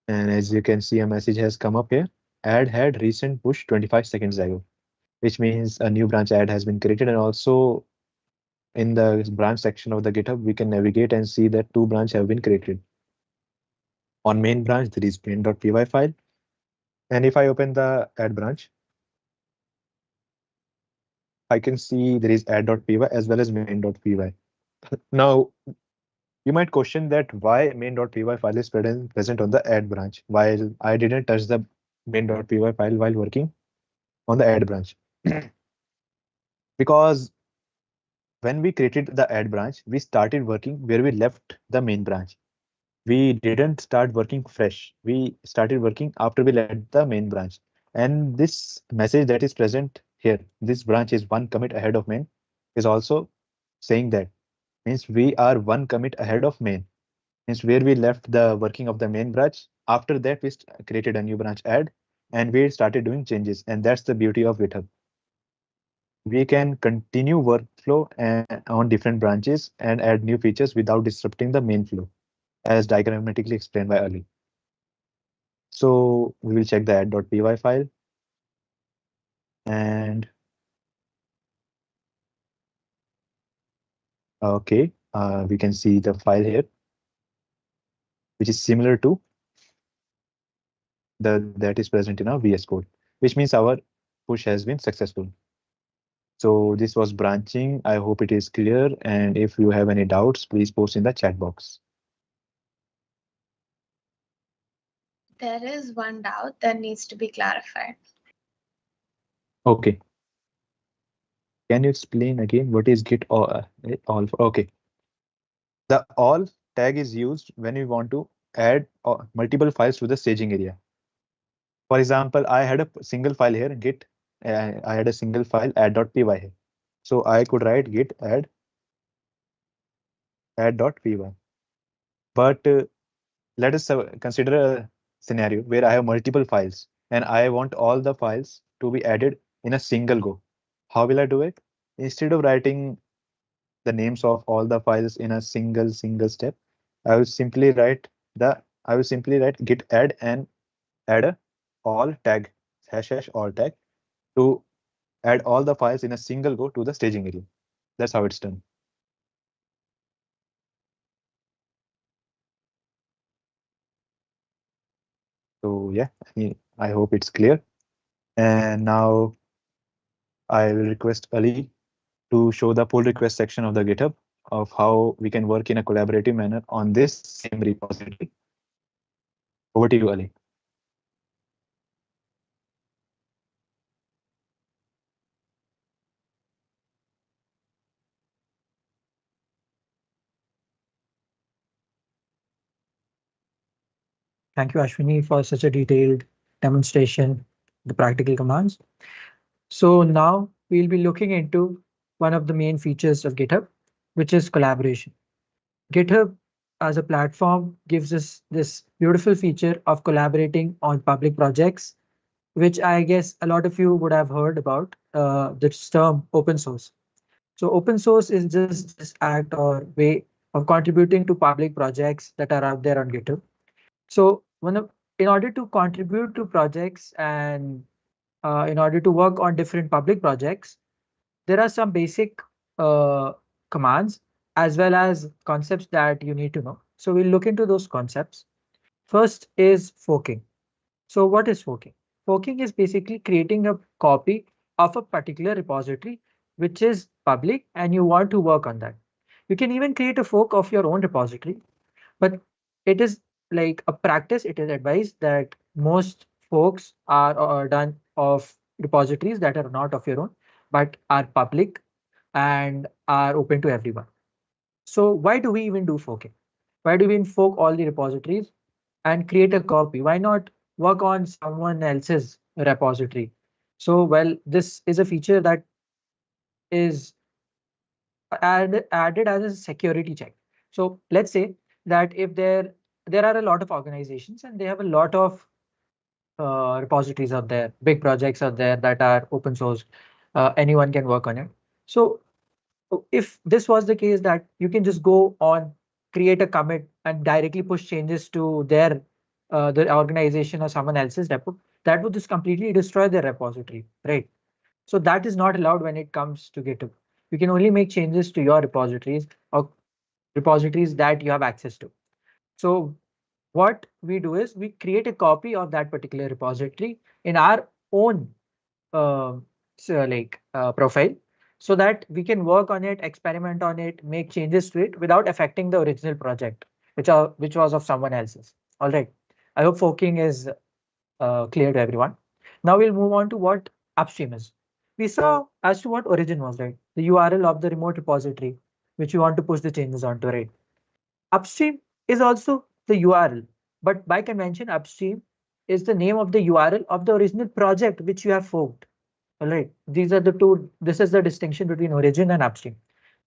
And as you can see, a message has come up here. Add had recent push 25 seconds ago, which means a new branch add has been created. And also in the branch section of the GitHub, we can navigate and see that 2 branches have been created. On main branch, there is main.py file. And if I open the add branch, I can see there is add.py as well as main.py. Now, you might question that why main.py file is present on the add branch while I didn't touch the main.py file while working on the add branch. Because when we created the add branch, we started working where we left the main branch. We didn't start working fresh. We started working after we left the main branch. And this message that is present here, this branch is 1 commit ahead of main, is also saying that means we are 1 commit ahead of main. Means where we left the working of the main branch. After that, we created a new branch add, and we started doing changes. And that's the beauty of GitHub. We can continue workflow on different branches and add new features without disrupting the main flow, as diagrammatically explained by Ali. So we will check the add.py file, and okay, we can see the file here, which is similar to that is present in our VS Code, which means our push has been successful. So this was branching. I hope it is clear. And if you have any doubts, please post in the chat box. There is one doubt that needs to be clarified. Okay. Can you explain again what is git all? Okay. The all tag is used when we want to add multiple files to the staging area. For example, I had a single file here, git. I had a single file add.py here. So I could write git add.py. But let us consider a scenario where I have multiple files and I want all the files to be added in a single go. How will I do it? Instead of writing the names of all the files in a single step, I will simply write git add and add a all tag #all tag to add all the files in a single go to the staging area. That's how it's done. So yeah, I hope it's clear. And now I will request Ali to show the pull request section of the GitHub of how we can work in a collaborative manner on this same repository. Over to you, Ali. Thank you, Ashwani, for such a detailed demonstration, the practical commands. So now we'll be looking into one of the main features of GitHub, which is collaboration. GitHub as a platform gives us this beautiful feature of collaborating on public projects, which I guess a lot of you would have heard about, this term open source. So open source is just this act or way of contributing to public projects that are out there on GitHub. So in order to contribute to projects and in order to work on different public projects, there are some basic commands as well as concepts that you need to know. So we'll look into those concepts. First is forking. So what is forking? Forking is basically creating a copy of a particular repository which is public and you want to work on that. You can even create a fork of your own repository, but it is like a practice. It is advised that most forks are done of repositories that are not of your own, but are public and are open to everyone. So why do we even do forking? Why do we even fork all the repositories and create a copy? Why not work on someone else's repository? So, well, this is a feature that is added as a security check. So let's say that if there are a lot of organizations and they have a lot of repositories out there, big projects out there that are open source, anyone can work on it. So if this was the case that you can just go on, create a commit and directly push changes to their the organization or someone else's repo, that would just completely destroy their repository, right? So that is not allowed when it comes to GitHub. You can only make changes to your repositories or repositories that you have access to. So what we do is we create a copy of that particular repository in our own uh, profile so that we can work on it, experiment on it, make changes to it without affecting the original project, which was of someone else's. All right. I hope forking is clear to everyone. Now we'll move on to what upstream is. We saw as to what origin was, right? The URL of the remote repository, which you want to push the changes onto, right? Upstream is also the URL, but by convention, upstream is the name of the URL of the original project which you have forked. All right, these are the two. This is the distinction between origin and upstream.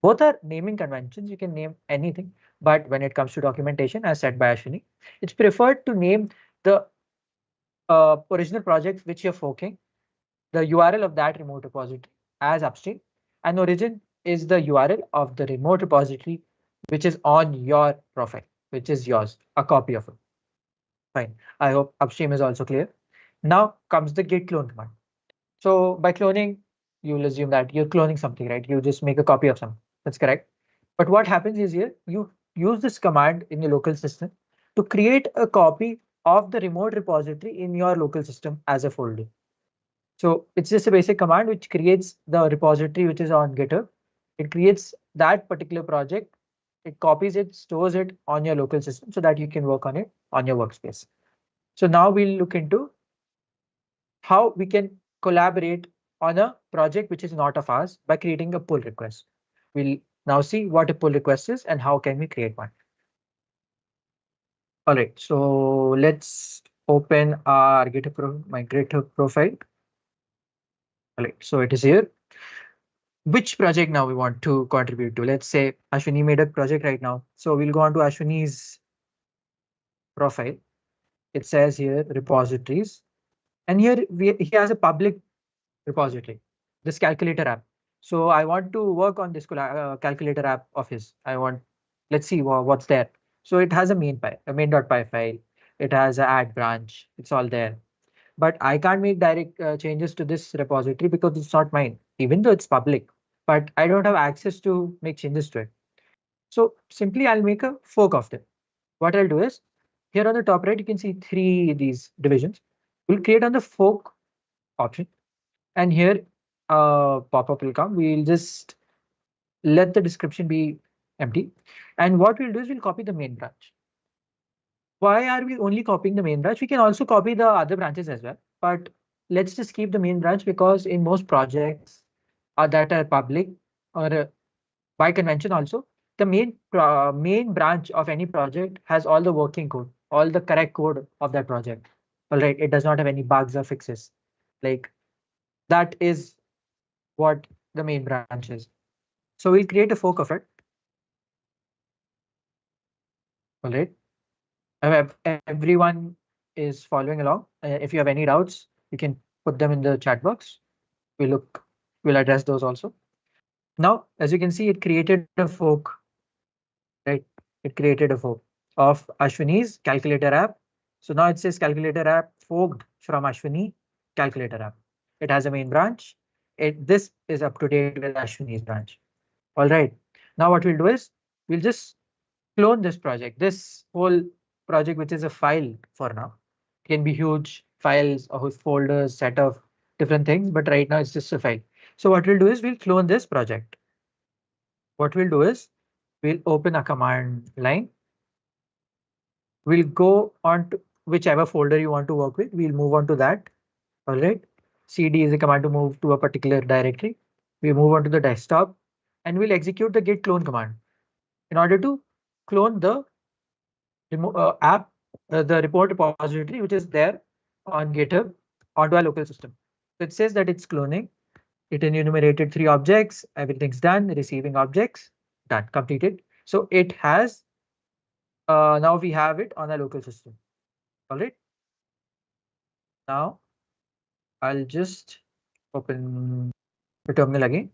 Both are naming conventions. You can name anything, but when it comes to documentation, as said by Ashwani, it's preferred to name the original project which you're forking, the URL of that remote repository as upstream, and origin is the URL of the remote repository which is on your profile, which is yours, a copy of it. Fine. I hope upstream is also clear. Now comes the git clone command. So by cloning, you'll assume that you're cloning something, right? You just make a copy of something. That's correct. But what happens is here, you use this command in your local system to create a copy of the remote repository in your local system as a folder. So it's just a basic command which creates the repository which is on GitHub. It creates that particular project. It copies it, stores it on your local system so that you can work on it on your workspace. So now we'll look into how we can collaborate on a project which is not of ours by creating a pull request. We'll now see what a pull request is and how can we create one. All right, so let's open our my GitHub profile. All right, so it is here. Which project now we want to contribute to? Let's say Ashwani made a project right now. So we'll go on to Ashwani's profile. It says here repositories. And here he has a public repository, this calculator app. So I want to work on this calculator app of his. Let's see what's there. So it has a main.py file. It has an add branch. It's all there. but I can't make direct changes to this repository because it's not mine, even though it's public, but I don't have access to make changes to it. So simply I'll make a fork of them. What I'll do is, here on the top right, you can see these divisions. We'll create on the fork option, and here pop-up will come. We'll just let the description be empty. And what we'll do is we'll copy the main branch. Why are we only copying the main branch? We can also copy the other branches as well, but let's just keep the main branch because in most projects that are public or by convention also, the main branch of any project has all the working code, all the correct code of that project. All right, it does not have any bugs or fixes. Like that is what the main branch is. So we'll create a fork of it. All right. I hope everyone is following along. If you have any doubts, you can put them in the chat box. We'll address those also. Now, as you can see, it created a fork, right? It created a fork of Ashwani's calculator app. So now it says calculator app forked from Ashwani calculator app. It has a main branch. This is up to date with Ashwani's branch. All right. Now what we'll do is we'll just clone this project. This whole project, which is a file for now, can be huge files or folders, set of different things, but right now it's just a file. So what we'll do is we'll clone this project. What we'll do is we'll open a command line. We'll go on to whichever folder you want to work with. We'll move on to that. All right. CD is a command to move to a particular directory. We move on to the desktop and we'll execute the git clone command in order to clone the app, the report repository, which is there on GitHub onto our local system. So it says that it's cloning. It enumerated 3 objects. Everything's done. Receiving objects done, completed. So it has now we have it on a local system. All right. Now I'll just open the terminal again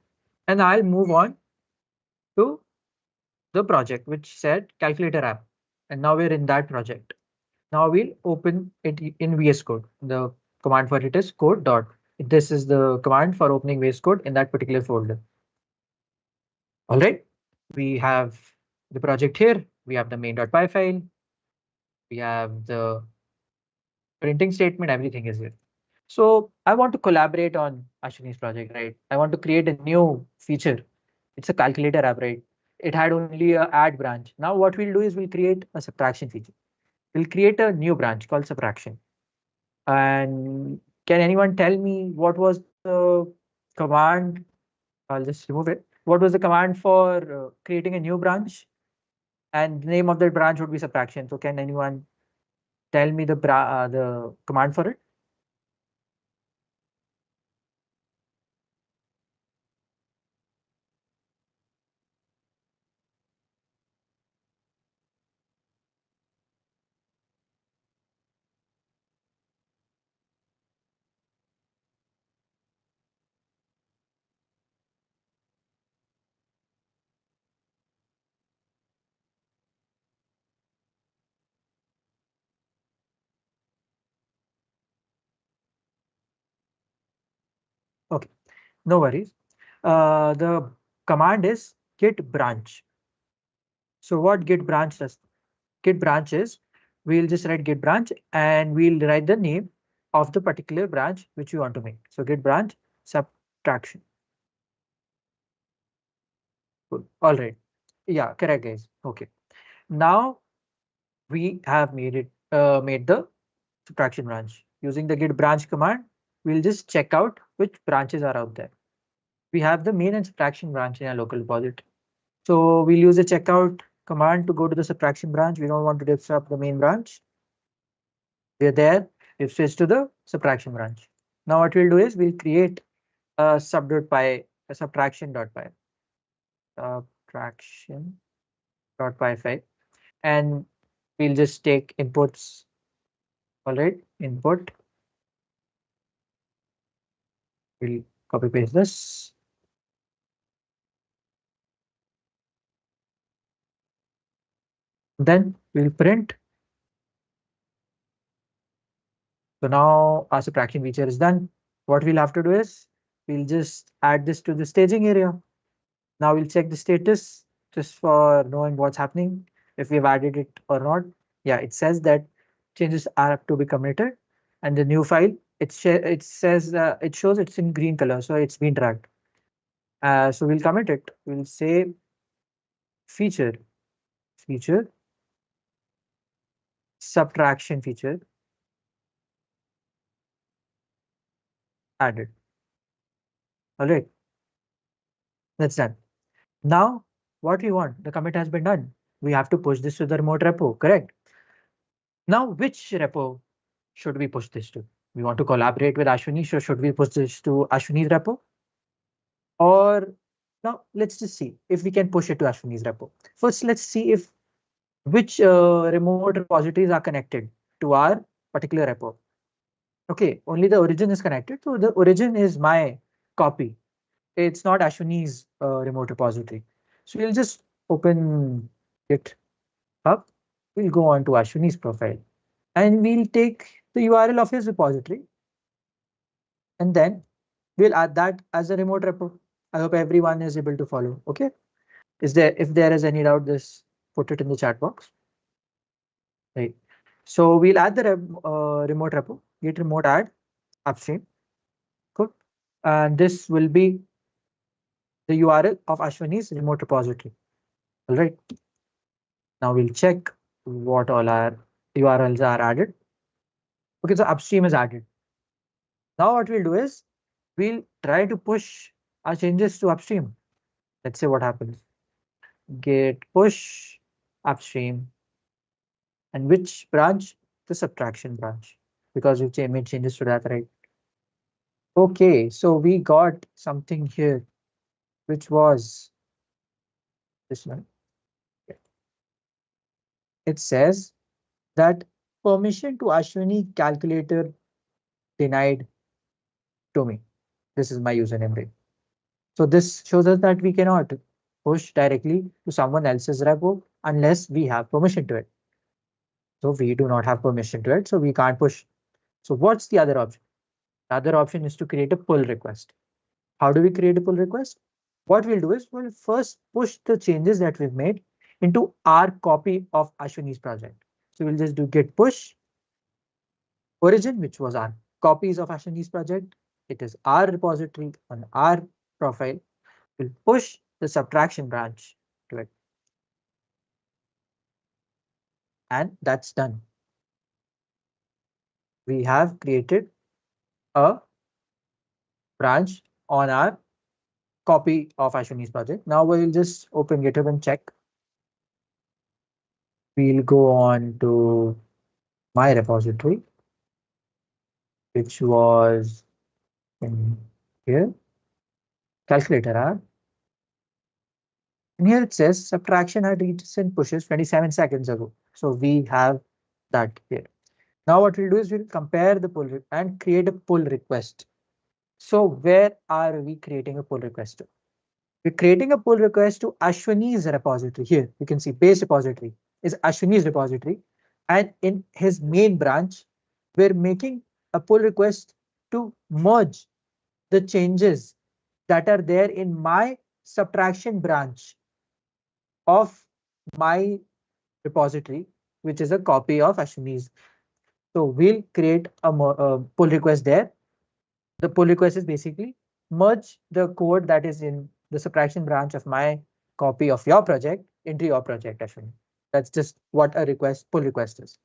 and I'll move on to the project which said calculator app. And now we're in that project. Now we'll open it in VS Code. The command for it is code dot. This is the command for opening VS Code in that particular folder. All right. We have the project here. We have the main.py file. We have the printing statement. Everything is here. So I want to collaborate on Ashwini's project, right? I want to create a new feature. It's a calculator app, right? It had only a add branch. Now what we'll do is we'll create a subtraction feature. We'll create a new branch called subtraction. And can anyone tell me what was the command? I'll just remove it. What was the command for creating a new branch? And the name of that branch would be subtraction. So can anyone tell me the command for it? Okay, no worries. The command is git branch. So what git branch does? Git branch is, we'll just write git branch and we'll write the name of the particular branch which we want to make. So git branch subtraction. Cool. All right. Yeah, correct, guys. Okay. Now we have made the subtraction branch. Using the git branch command, we'll just check out which branches are out there. We have the main and subtraction branch in our local repository. So we'll use the checkout command to go to the subtraction branch. We don't want to disrupt the main branch. We're there. We've switched to the subtraction branch. Now what we'll do is we'll create a sub.py, a subtraction.py, subtraction.py file, and we'll just take inputs. All right, input. We'll copy paste this. Then we'll print So now our subtraction feature is done. What we'll have to do is we'll just add this to the staging area. Now we'll check the status just for knowing what's happening, if we've added it or not. Yeah, it says that changes are up to be committed, and the new file it says it shows it's in green color, so it's been dragged. So we'll commit it. We'll say feature subtraction feature added. All right, that's done. Now what we want, the commit has been done. We have to push this to the remote repo, correct? Now which repo should we push this to? We want to collaborate with Ashwani, so should we push this to Ashwani's repo? Or now let's just see if we can push it to Ashwani's repo. First, let's see if which remote repositories are connected to our particular repo. Okay, only the origin is connected. So the origin is my copy. It's not Ashwani's remote repository. So we'll just open GitHub. We'll go on to Ashwani's profile and we'll take the URL of his repository. And then we'll add that as a remote repo. I hope everyone is able to follow. Okay. If there is any doubt, just put it in the chat box. Right. So we'll add the remote repo, git remote add upstream. Cool. And this will be the URL of Ashwani's remote repository. All right. Now we'll check what all our URLs are added. Okay, so upstream is added. Now what we'll do is we'll try to push our changes to upstream. Let's see what happens. Git push upstream. And which branch? The subtraction branch, because we've made changes to that, right? Okay, so we got something here, which was this one. It says that permission to Ashwani calculator denied to me. This is my username, right? So this shows us that we cannot push directly to someone else's repo unless we have permission to it. So we do not have permission to it, so we can't push. So what's the other option? The other option is to create a pull request. How do we create a pull request? What we'll do is we'll first push the changes that we've made into our copy of Ashwani's project. So we'll just do git push origin, which was our copies of Ashwani's project. It is our repository on our profile. We'll push the subtraction branch to it. And that's done. We have created a branch on our copy of Ashwani's project. Now we'll just open GitHub and check. We'll go on to my repository, which was in here, calculator app. And here it says subtraction had recent pushes 27 seconds ago. So we have that here. Now what we'll do is we'll compare the pull and create a pull request. So where are we creating a pull request to? We're creating a pull request to Ashwani's repository. Here you can see base repository is Ashwani's repository, and in his main branch, we're making a pull request to merge the changes that are there in my subtraction branch of my repository, which is a copy of Ashwani's. So we'll create a pull request there. The pull request is basically merge the code that is in the subtraction branch of my copy of your project into your project, Ashwani. That's just what a pull request is.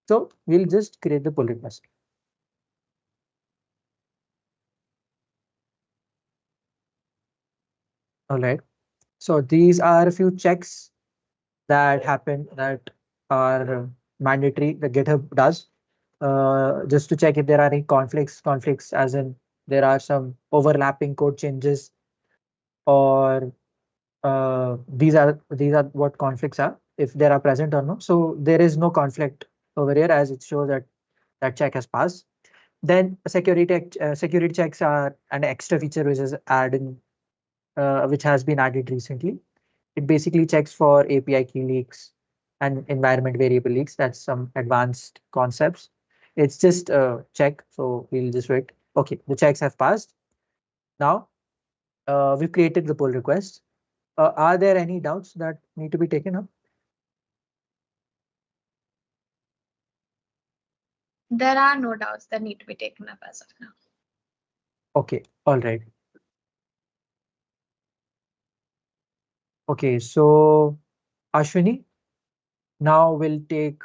So we'll just create the pull request. All right. So these are a few checks that happen that are mandatory. The GitHub does just to check if there are any conflicts as in there are some overlapping code changes, or these are what conflicts are, if there are present or no. So there is no conflict over here, as it shows that that check has passed. Then security checks are an extra feature which is added, which has been added recently. It basically checks for API key leaks and environment variable leaks. That's some advanced concepts. It's just a check, so we'll just wait. Okay, the checks have passed. Now, we've created the pull request. Are there any doubts that need to be taken up? There are no doubts that need to be taken up as of now. Okay, all right. Okay, so Ashwani, now we'll take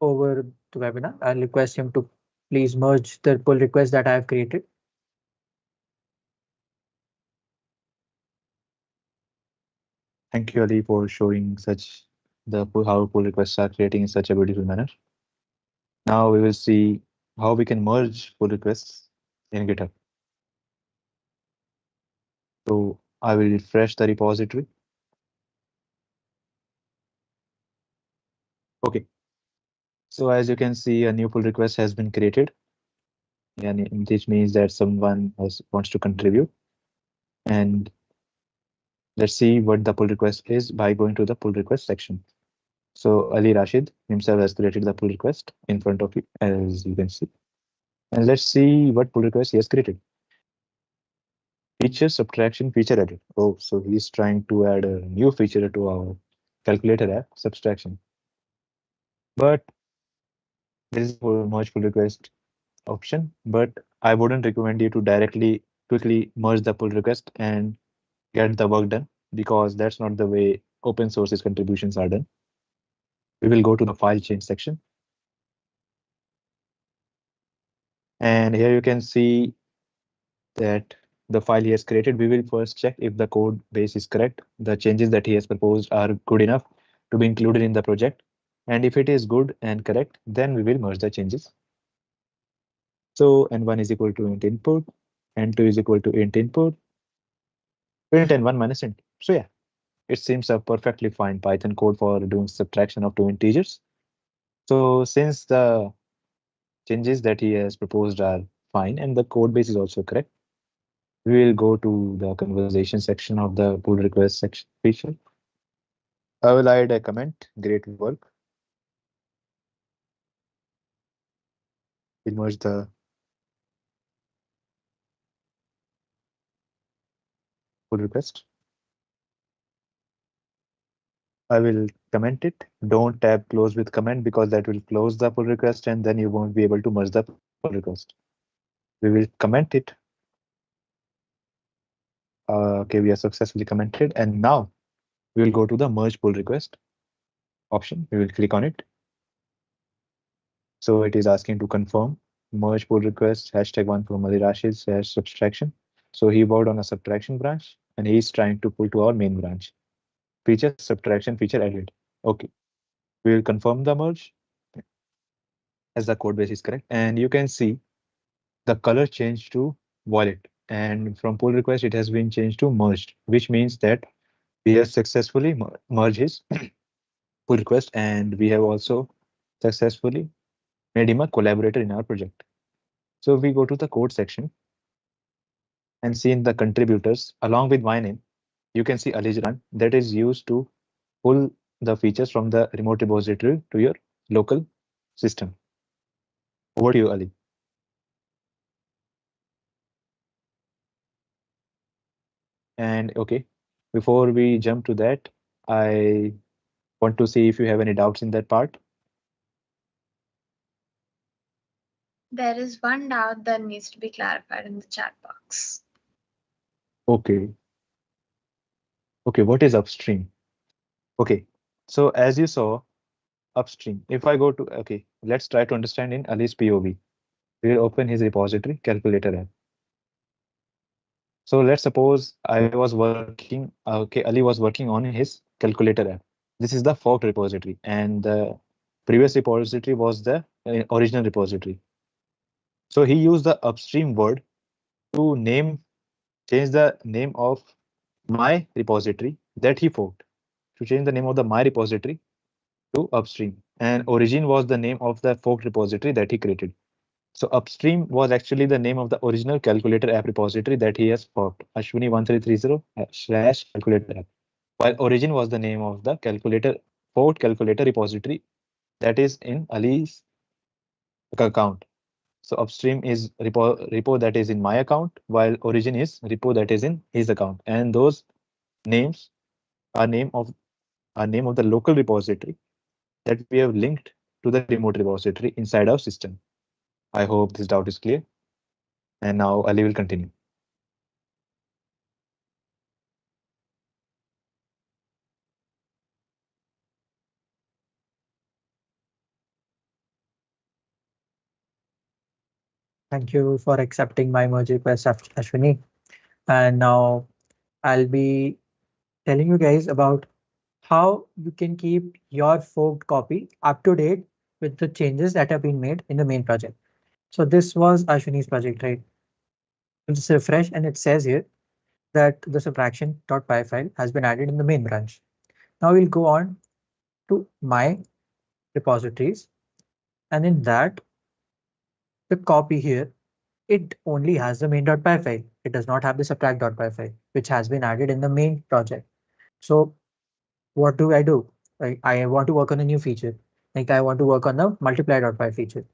over the webinar. I'll request him to please merge the pull request that I have created. Thank you, Ali, for showing how pull requests are creating in such a beautiful manner. Now we will see how we can merge pull requests in GitHub. So I will refresh the repository. Okay. So as you can see, a new pull request has been created. And this means that someone wants to contribute. And let's see what the pull request is by going to the pull request section. So Ali Rashid himself has created the pull request in front of you, as you can see. And let's see what pull request he has created. Feature subtraction feature edit. Oh, so he's trying to add a new feature to our calculator app, subtraction. But there is a merge pull request option, but I wouldn't recommend you to quickly merge the pull request and get the work done, because that's not the way open sources contributions are done. We will go to the file change section. And here you can see that the file he has created. We will first check if the code base is correct. The changes that he has proposed are good enough to be included in the project. And if it is good and correct, then we will merge the changes. So n1 is equal to int input, n2 is equal to int input, print n1 minus int. So yeah, it seems a perfectly fine Python code for doing subtraction of two integers. So since the changes that he has proposed are fine and the code base is also correct, we will go to the conversation section of the pull request section feature. I will add a comment, great work. We'll merge the pull request. I will comment it. Don't tab close with comment, because that will close the pull request and then you won't be able to merge the pull request. We will comment it. Okay, we are successfully commented, and now we will go to the merge pull request option. We will click on it. So it is asking to confirm merge pull request #1 from Ali Rashid /subtraction. So he worked on a subtraction branch and he is trying to pull to our main branch. Feature subtraction feature added. Okay, we will confirm the merge as the code base is correct. And you can see the color changed to violet, and from pull request it has been changed to merged, which means that we have successfully merged his pull request, and we have also successfully made him a collaborator in our project. So we go to the code section and see in the contributors along with my name, you can see Ali's run that is used to pull the features from the remote repository to your local system. Over to you, Ali. And okay, before we jump to that, I want to see if you have any doubts in that part. There is one doubt that needs to be clarified in the chat box. Okay. Okay, what is upstream? Okay, so as you saw, upstream, if I go to, okay, let's try to understand in Ali's POV. We'll open his repository, calculator app. So let's suppose I was working, okay, Ali was working on his calculator app. This is the forked repository, and the previous repository was the original repository. So he used the upstream word to change the name of my repository that he forked, to change the name of the my repository to upstream, and origin was the name of the forked repository that he created. So upstream was actually the name of the original calculator app repository that he has forked, Ashwani1330/calculator app, while origin was the name of the forked calculator repository that is in Ali's account. So upstream is repo that is in my account, while origin is repo that is in his account. And those names are name of the local repository that we have linked to the remote repository inside our system. I hope this doubt is clear. And now Ali will continue. Thank you for accepting my merge request, Ashwani. And now I'll be telling you guys about how you can keep your forked copy up to date with the changes that have been made in the main project. So this was Ashwini's project, right? Just refresh and it says here that the subtraction.py file has been added in the main branch. Now we'll go on to my repositories, and in that the copy here, it only has the main.py file. It does not have the subtract.py file, which has been added in the main project. So what do? I want to work on a new feature. Like I want to work on the multiply.py feature,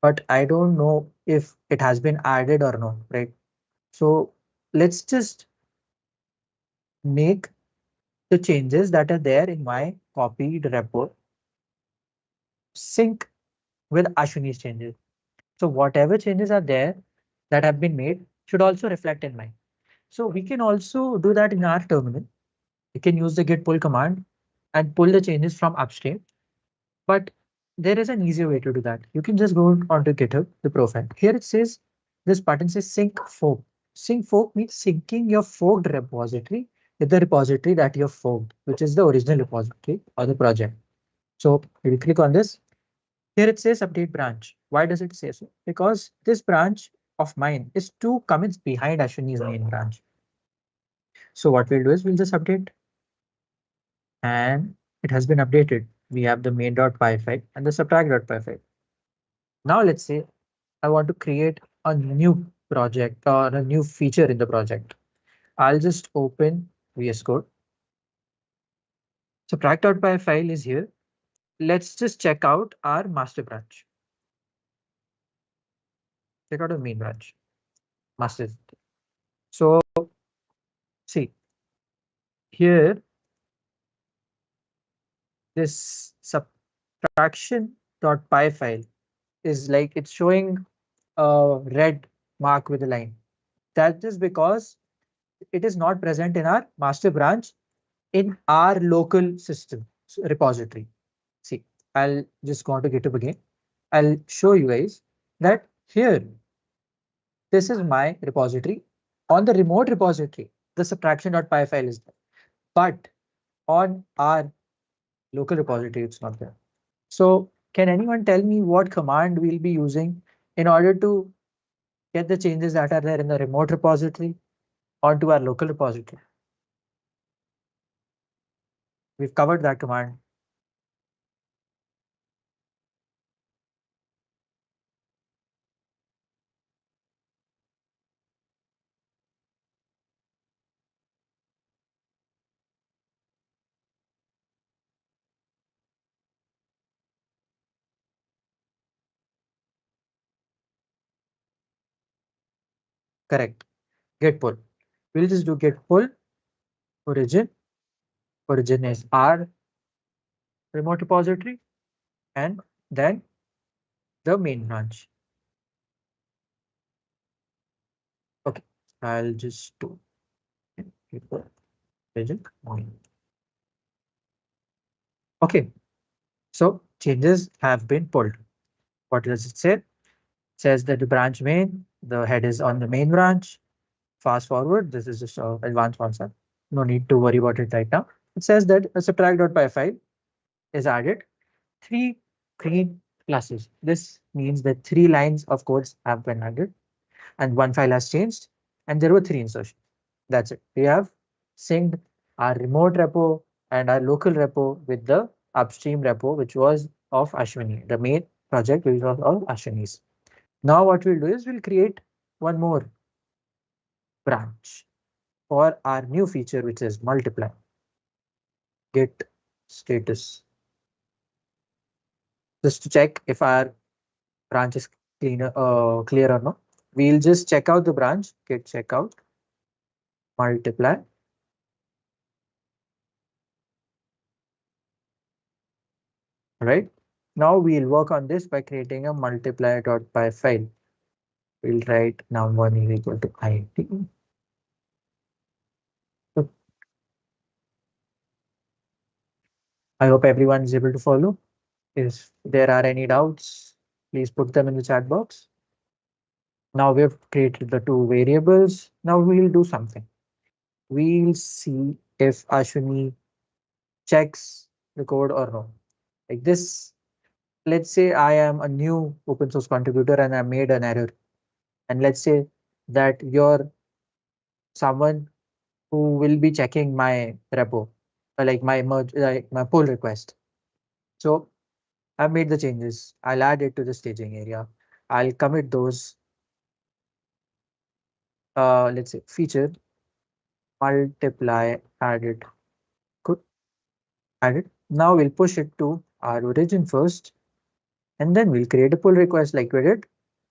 but I don't know if it has been added or not, right? So let's just make the changes that are there in my copied repo sync with Ashwini's changes. So whatever changes are there that have been made should also reflect in mine. So we can also do that in our terminal. We can use the git pull command and pull the changes from upstream. But there is an easier way to do that. You can just go onto GitHub, the profile. Here it says, this button says sync fork. Sync fork means syncing your forked repository with the repository that you have forked, which is the original repository or the project. So we will click on this. Here it says update branch. Why does it say so? Because this branch of mine is 2 commits behind Ashwini's main branch. So what we'll do is we'll just update, and it has been updated. We have the main.py file and the subtract.py file. Now let's say I want to create a new project or a new feature in the project. I'll just open VS Code. Subtract.py file is here. Let's just check out our master branch. Check out the main branch, master. So see here, this subtraction.py file is like it's showing a red mark with a line. That is because it is not present in our master branch in our local system repository. See, I'll just go on to GitHub again. I'll show you guys that here, this is my repository. On the remote repository, the subtraction.py file is there, but on our local repository, it's not there. So can anyone tell me what command we'll be using in order to get the changes that are there in the remote repository onto our local repository? We've covered that command. Correct. Git pull. We'll just do git pull origin. Origin is our remote repository, and then the main branch. Okay, I'll just do git pull origin. Okay, so changes have been pulled. What does it say? It says that the branch main, the head is on the main branch. Fast forward, this is just an advanced concept. No need to worry about it right now. It says that a subtract.py file is added 3 green classes. This means that 3 lines of codes have been added and 1 file has changed, and there were 3 insertions. That's it. We have synced our remote repo and our local repo with the upstream repo, which was of Ashwani, the main project, which was of Ashwani's. Now what we'll do is we'll create one more branch for our new feature, which is multiply. Git status. Just to check if our branch is clear or no. We'll just check out the branch, git checkout, multiply. Right. Now we'll work on this by creating a multiply.py file. We'll write num1 is equal to id. I hope everyone is able to follow. If there are any doubts, please put them in the chat box. Now we've created the two variables. Now we'll do something. We'll see if Ashwani checks the code or no. Like this, let's say I am a new open source contributor and I made an error. And let's say that you're someone who will be checking my repo, like my merge, like my pull request. So I've made the changes. I'll add it to the staging area. I'll commit those. Let's say feature multiply added. Good. Added. Now we'll push it to our origin first, and then we'll create a pull request like we did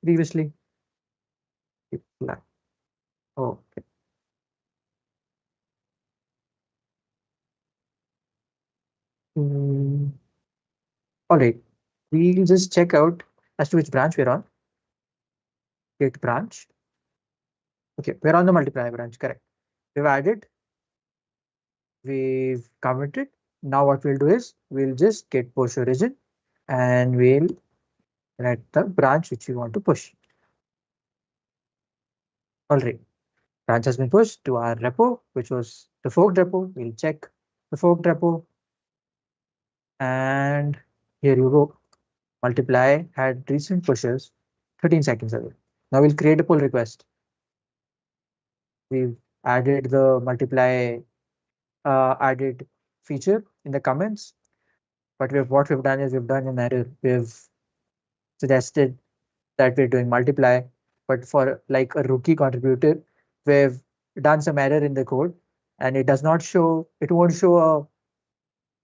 previously. Apply. Okay. All right. We'll just check out as to which branch we're on. Git branch. Okay, we're on the multiply branch, correct. We've added, we've committed. Now what we'll do is we'll just git push origin and we'll write the branch which we want to push. All right, branch has been pushed to our repo, which was the forked repo. We'll check the forked repo. And here you go. Multiply had recent pushes 13 seconds ago. Now we'll create a pull request. We've added the multiply added feature in the comments. But what we've done is we've done an error. We've suggested that we're doing multiply, but for like a rookie contributor, we've done some error in the code and it does not show, it won't show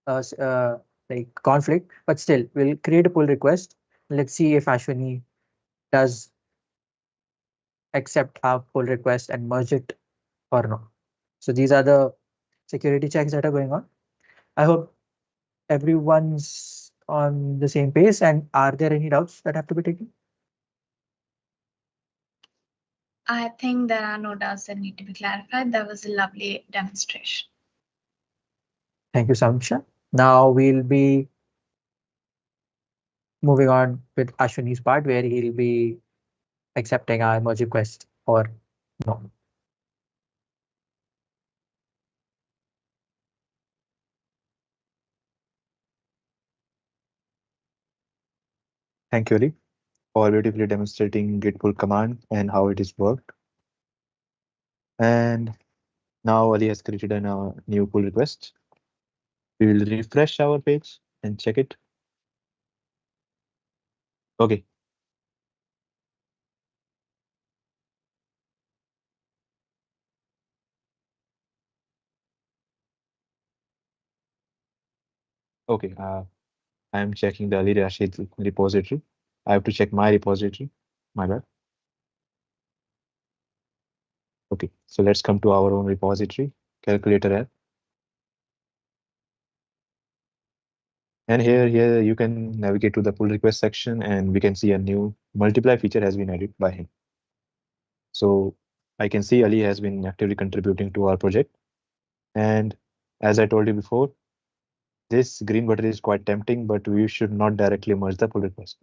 like conflict, but still we'll create a pull request. Let's see if Ashwani does accept our pull request and merge it or no. So these are the security checks that are going on. I hope everyone's on the same page. And are there any doubts that have to be taken? I think there are no doubts that need to be clarified. That was a lovely demonstration. Thank you, Samiksha. Now we'll be moving on with Ashwini's part where he'll be accepting our merge request or no. Thank you, Ali, for beautifully demonstrating git pull command and how it is worked. And now Ali has created a new pull request. We will refresh our page and check it. Okay. Okay. I am checking the Ali Rashid repository. I have to check my repository. My bad. Okay. So let's come to our own repository, calculator app. And here you can navigate to the pull request section and we can see a new multiply feature has been added by him. So I can see Ali has been actively contributing to our project. And as I told you before, this green button is quite tempting, but we should not directly merge the pull request.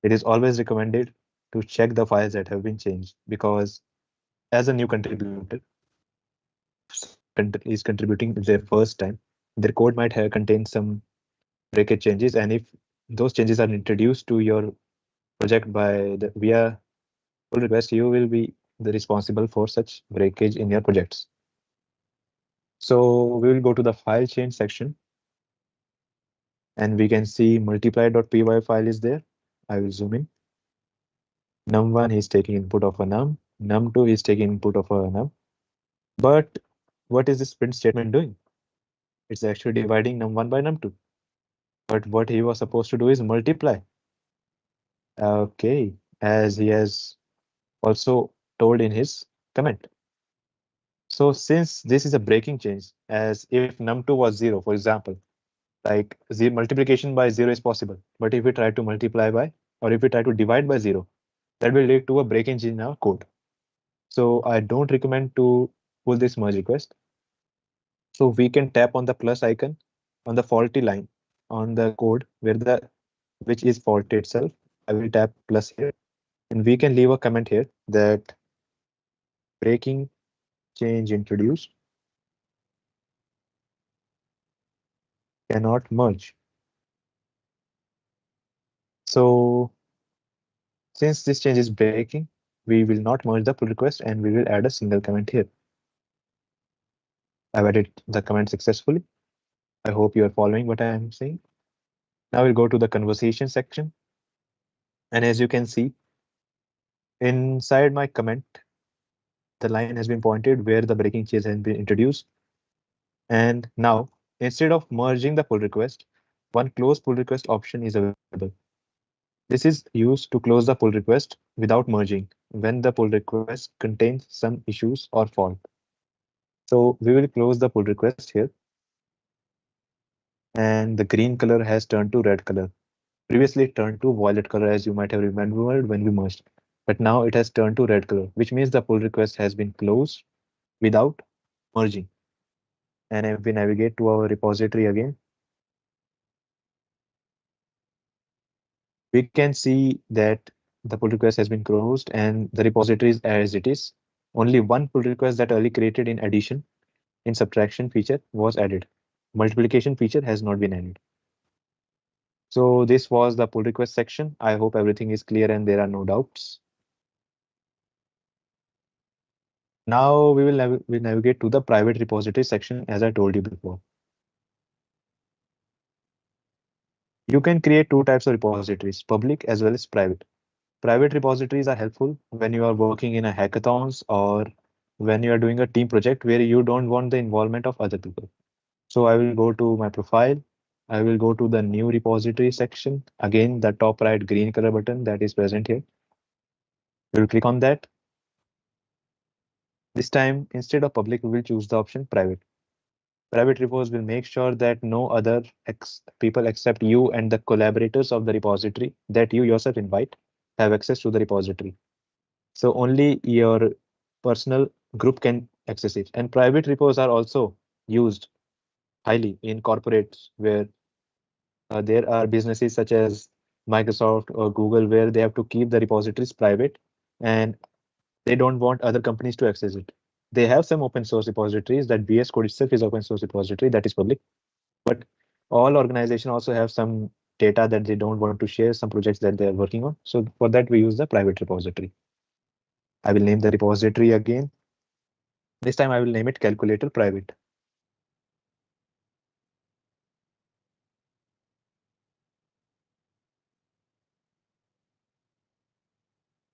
It is always recommended to check the files that have been changed because as a new contributor is contributing their first time, their code might have contained some breakage changes. And if those changes are introduced to your project by the via pull request, you will be the responsible for such breakage in your projects. So we will go to the file change section and we can see multiply.py file is there. I will zoom in. Num1 is taking input of a num, num2 is taking input of a num. But what is this print statement doing? It's actually dividing num1 by num2. But what he was supposed to do is multiply. Okay, as he has also told in his comment. So since this is a breaking change, as if num2 was 0, for example, like multiplication by 0 is possible, but if we try to multiply by, or if we try to divide by 0, that will lead to a breaking change in our code. So I don't recommend to pull this merge request. So we can tap on the plus icon on the faulty line on the code which is faulty itself. I will tap plus here, and we can leave a comment here that breaking change introduced cannot merge. So since this change is breaking, we will not merge the pull request and we will add a single comment here. I've added the comment successfully. I hope you are following what I am saying. Now we'll go to the conversation section. And as you can see, inside my comment, the line has been pointed where the breaking change has been introduced. And now, instead of merging the pull request, one close pull request option is available. This is used to close the pull request without merging when the pull request contains some issues or fault. So we will close the pull request here. And the green color has turned to red color. Previously it turned to violet color, as you might have remembered when we merged. But now it has turned to red color, which means the pull request has been closed without merging. And if we navigate to our repository again, we can see that the pull request has been closed and the repository is as it is. Only one pull request that early created in addition in subtraction feature was added. Multiplication feature has not been added. So this was the pull request section. I hope everything is clear and there are no doubts. Now we will navigate to the private repository section as I told you before. You can create two types of repositories, public as well as private. Private repositories are helpful when you are working in a hackathons or when you are doing a team project where you don't want the involvement of other people. So I will go to my profile. I will go to the new repository section. Again, the top right green color button that is present here. We will click on that. This time, instead of public, we will choose the option private. Private repos will make sure that no other people except you and the collaborators of the repository that you yourself invite have access to the repository. So only your personal group can access it. And private repos are also used highly in corporates where there are businesses such as Microsoft or Google where they have to keep the repositories private and they don't want other companies to access it. They have some open source repositories. That VS Code itself is open source repository that is public, but all organizations also have some data that they don't want to share, some projects that they are working on. So for that, we use the private repository. I will name the repository again. This time I will name it calculator private.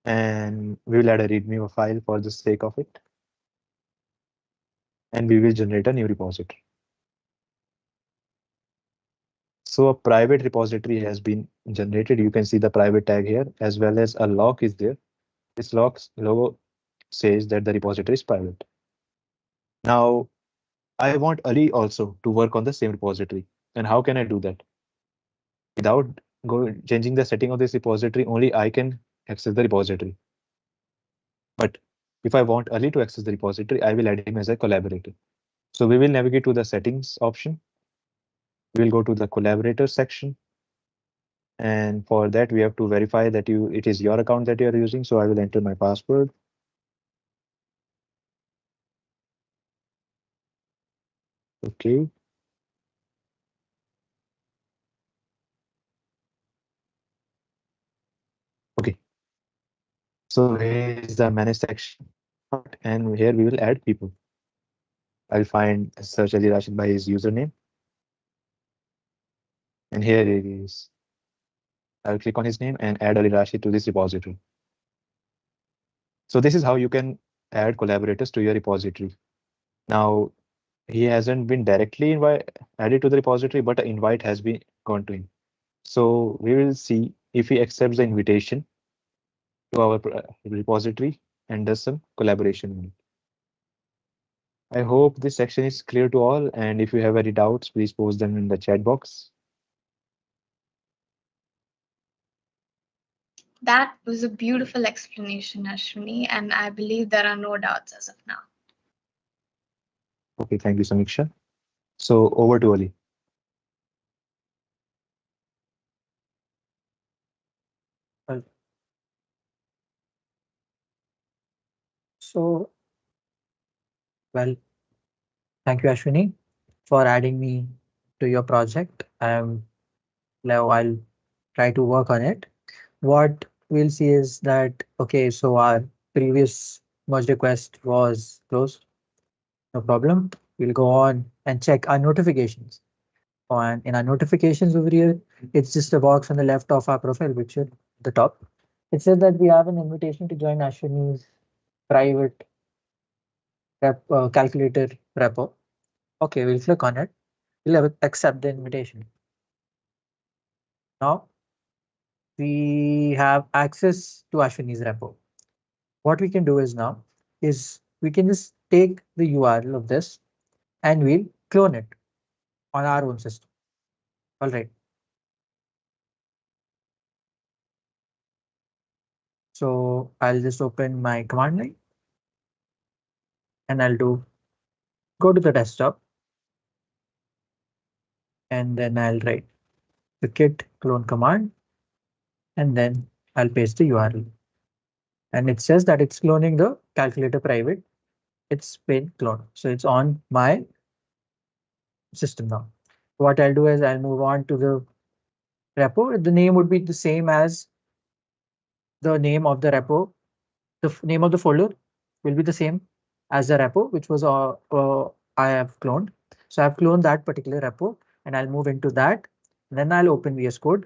And we will add a readme file for the sake of it. And we will generate a new repository. So a private repository has been generated. You can see the private tag here as well as a lock is there. This lock's logo says that the repository is private. Now, I want Ali also to work on the same repository. And how can I do that? Without changing the setting of this repository, only I can access the repository. But if I want Ali to access the repository, I will add him as a collaborator. So we will navigate to the settings option. We will go to the collaborator section. And for that, we have to verify that it is your account that you are using. So I will enter my password. Okay. Okay. So here is the manage section. And here we will add people. I'll find search Ali Rashid by his username. And here it is. I'll click on his name and add Ali Rashid to this repository. So this is how you can add collaborators to your repository. Now, he hasn't been directly added to the repository, but an invite has been gone to him. So we will see if he accepts the invitation to our repository and does some collaboration in it. I hope this section is clear to all, and if you have any doubts, please post them in the chat box. That was a beautiful explanation, Ashwani, and I believe there are no doubts as of now. Okay, thank you, Samiksha. So over to Ali. Well, so, well, thank you, Ashwini, for adding me to your project. Now I'll try to work on it. What we'll see is that, okay, so our previous merge request was closed. No problem. We'll go on and check our notifications. And in our notifications over here, it's just a box on the left of our profile picture, the top. It says that we have an invitation to join Ashwini's private calculator repo. Okay, we'll click on it. We'll accept the invitation. Now we have access to Ashwini's repo. What we can do is now is we can just take the URL of this and we'll clone it on our own system. All right. So I'll just open my command line and I'll go to the desktop and then I'll write the git clone command and then I'll paste the URL. And it says that it's cloning the calculator private. It's been cloned. So it's on my system now. What I'll do is I'll move on to the repo. The name would be the same as the name of the repo. The name of the folder will be the same as the repo, which was I have cloned. So I've cloned that particular repo and I'll move into that. Then I'll open VS Code.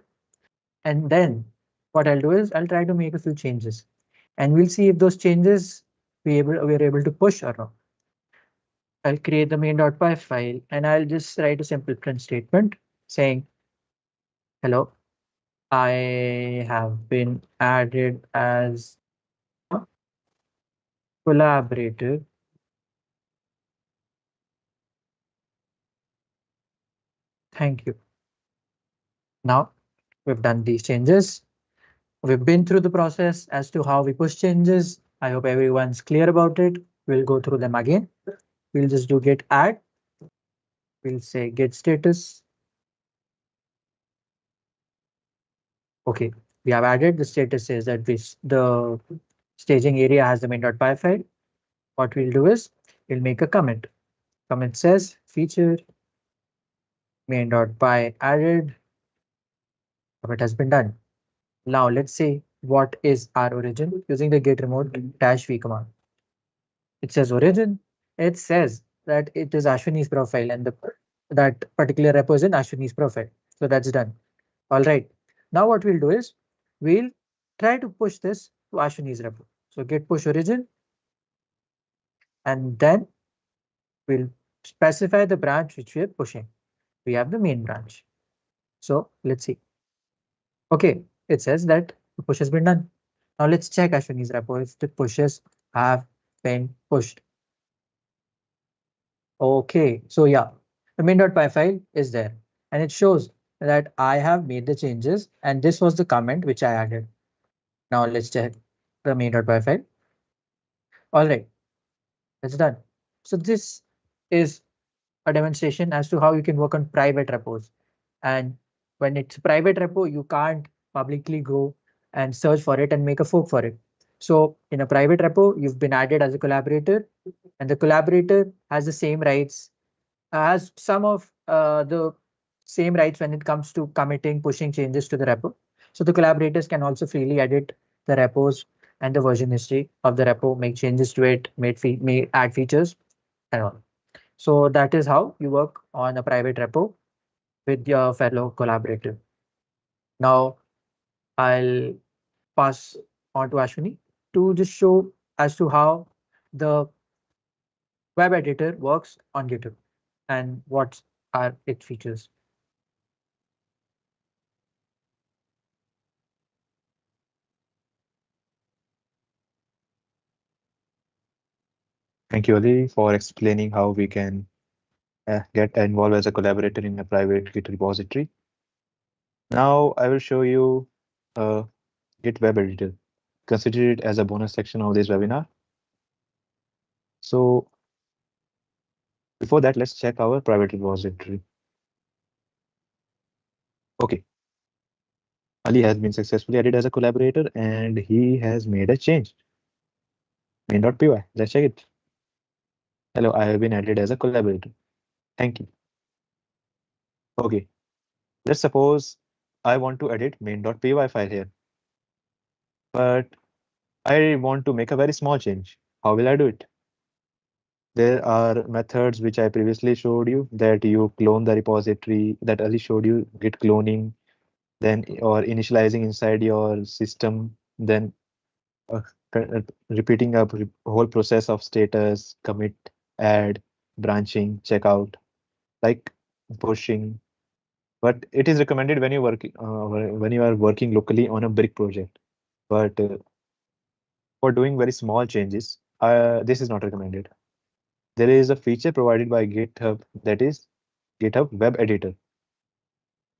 And then what I'll do is I'll try to make a few changes and we'll see if those changes we're able to push or not. I'll create the main.py file and I'll just write a simple print statement saying, hello, I have been added as a collaborator. Thank you. Now we've done these changes. We've been through the process as to how we push changes. I hope everyone's clear about it. We'll go through them again. We'll just do git add. We'll say git status. Okay, we have added. The status says that the staging area has the main.py file. What we'll do is we'll make a comment. Comment says feature main.py added. Commit has been done. Now let's see what is our origin using the git remote -v command. It says origin. It says that it is Ashwini's profile and that particular repo is in Ashwini's profile. So that's done. All right. Now what we'll do is we'll try to push this to Ashwini's repo. So git push origin. And then we'll specify the branch which we are pushing. We have the main branch. So let's see. Okay, it says that the push has been done. Now let's check Ashwini's repo if the pushes have been pushed. Okay, so yeah, the main.py file is there and it shows that I have made the changes and this was the comment which I added. Now let's check the main.py file. All right, it's done. So this is a demonstration as to how you can work on private repos. And when it's private repo, you can't publicly go and search for it and make a fork for it. So in a private repo, you've been added as a collaborator and the collaborator has the same rights, has some of the same rights when it comes to committing, pushing changes to the repo. So the collaborators can also freely edit the repos and the version history of the repo, make changes to it, may add features and all. So that is how you work on a private repo with your fellow collaborator. Now I'll pass on to Ashwini to just show as to how the web editor works on GitHub and what are its features. Thank you, Ali, for explaining how we can get involved as a collaborator in a private Git repository. Now I will show you a Git web editor. Consider it as a bonus section of this webinar. So before that, let's check our private repository. Okay, Ali has been successfully added as a collaborator and he has made a change. Main.py. Let's check it. Hello, I have been added as a collaborator. Thank you. Okay, let's suppose I want to edit main.py file here, but I want to make a very small change. How will I do it? There are methods which I previously showed you that you clone the repository that Ali showed you, git cloning, then or initializing inside your system, then uh, repeating a whole process of status, commit, add, branching, checkout, like pushing. But it is recommended when you are working locally on a big project. But for doing very small changes, this is not recommended. There is a feature provided by GitHub that is GitHub Web Editor.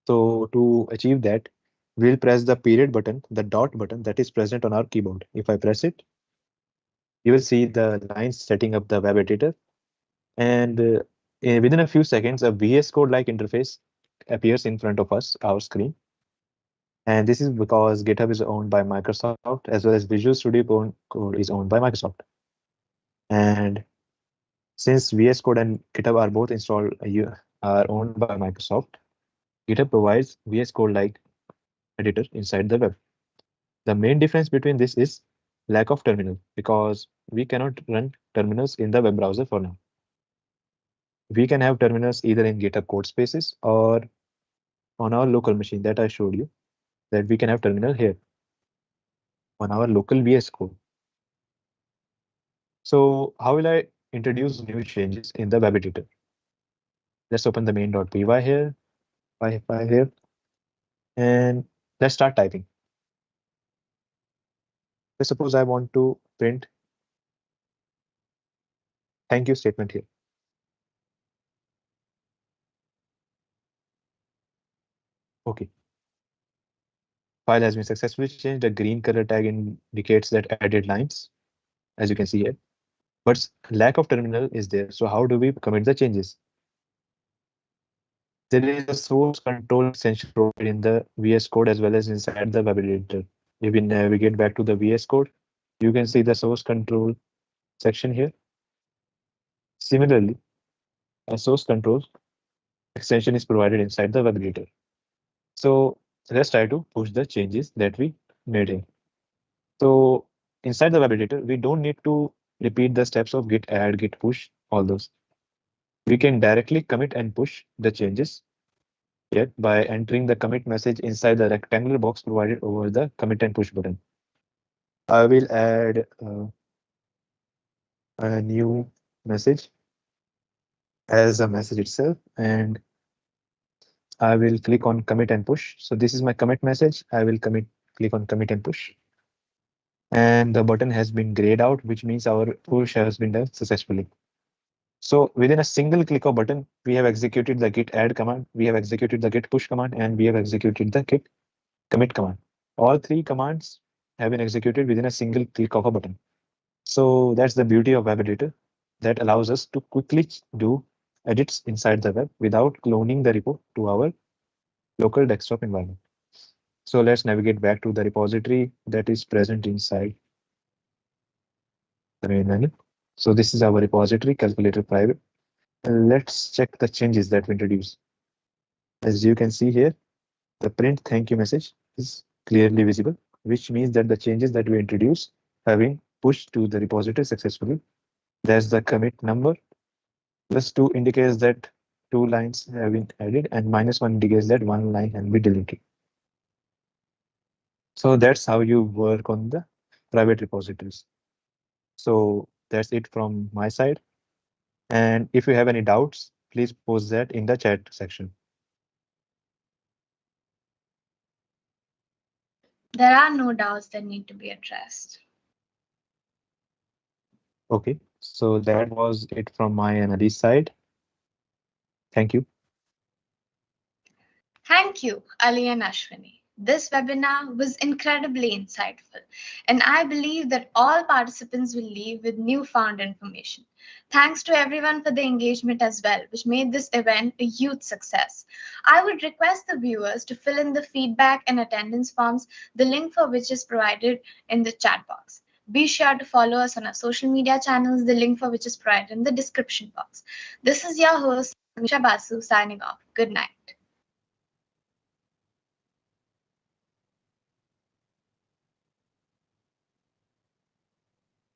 So to achieve that, we'll press the period button, the dot button that is present on our keyboard. If I press it, you will see the lines setting up the web editor. And within a few seconds, a VS Code-like interface appears in front of us, our screen. And this is because GitHub is owned by Microsoft, as well as Visual Studio Code is owned by Microsoft. And since VS Code and GitHub are both are owned by Microsoft, GitHub provides VS Code-like editor inside the web. The main difference between this is lack of terminal, because we cannot run terminals in the web browser for now. We can have terminals either in GitHub code spaces or on our local machine that I showed you, that we can have terminal here on our local VS Code. So how will I introduce new changes in the web editor? Let's open the main.py here, file here, and let's start typing. Let's suppose I want to print thank you statement here. Okay. File has been successfully changed. The green color tag indicates that added lines, as you can see here. But lack of terminal is there. So how do we commit the changes? There is a source control extension provided in the VS Code as well as inside the web editor. If we navigate back to the VS Code, you can see the source control section here. Similarly, a source control extension is provided inside the web editor. So let's try to push the changes that we made here. So inside the web editor, we don't need to repeat the steps of git add, git push, all those. We can directly commit and push the changes yet by entering the commit message inside the rectangular box provided over the commit and push button. I will add a new message as a message itself, and I will click on commit and push. So this is my commit message. I will click on commit and push. And the button has been grayed out, which means our push has been done successfully. So within a single click of button, we have executed the git add command, we have executed the git push command, and we have executed the git commit command. All three commands have been executed within a single click of a button. So that's the beauty of web editor that allows us to quickly do edits inside the web without cloning the repo to our local desktop environment. So let's navigate back to the repository that is present inside the main menu. So this is our repository, calculator private. And let's check the changes that we introduced. As you can see here, the print thank you message is clearly visible, which means that the changes that we introduced have been pushed to the repository successfully. There's the commit number. +2 indicates that 2 lines have been added, and -1 indicates that 1 line can be deleted. So that's how you work on the private repositories. So that's it from my side. And if you have any doubts, please post that in the chat section. There are no doubts that need to be addressed. Okay, So that was it from my analyst side. Thank you. Thank you, Ali and Ashwani. This webinar was incredibly insightful, and I believe that all participants will leave with newfound information. Thanks to everyone for the engagement as well, which made this event a huge success. I would request the viewers to fill in the feedback and attendance forms, the link for which is provided in the chat box. Be sure to follow us on our social media channels, the link for which is provided in the description box. This is your host, Misha Basu, signing off. Good night.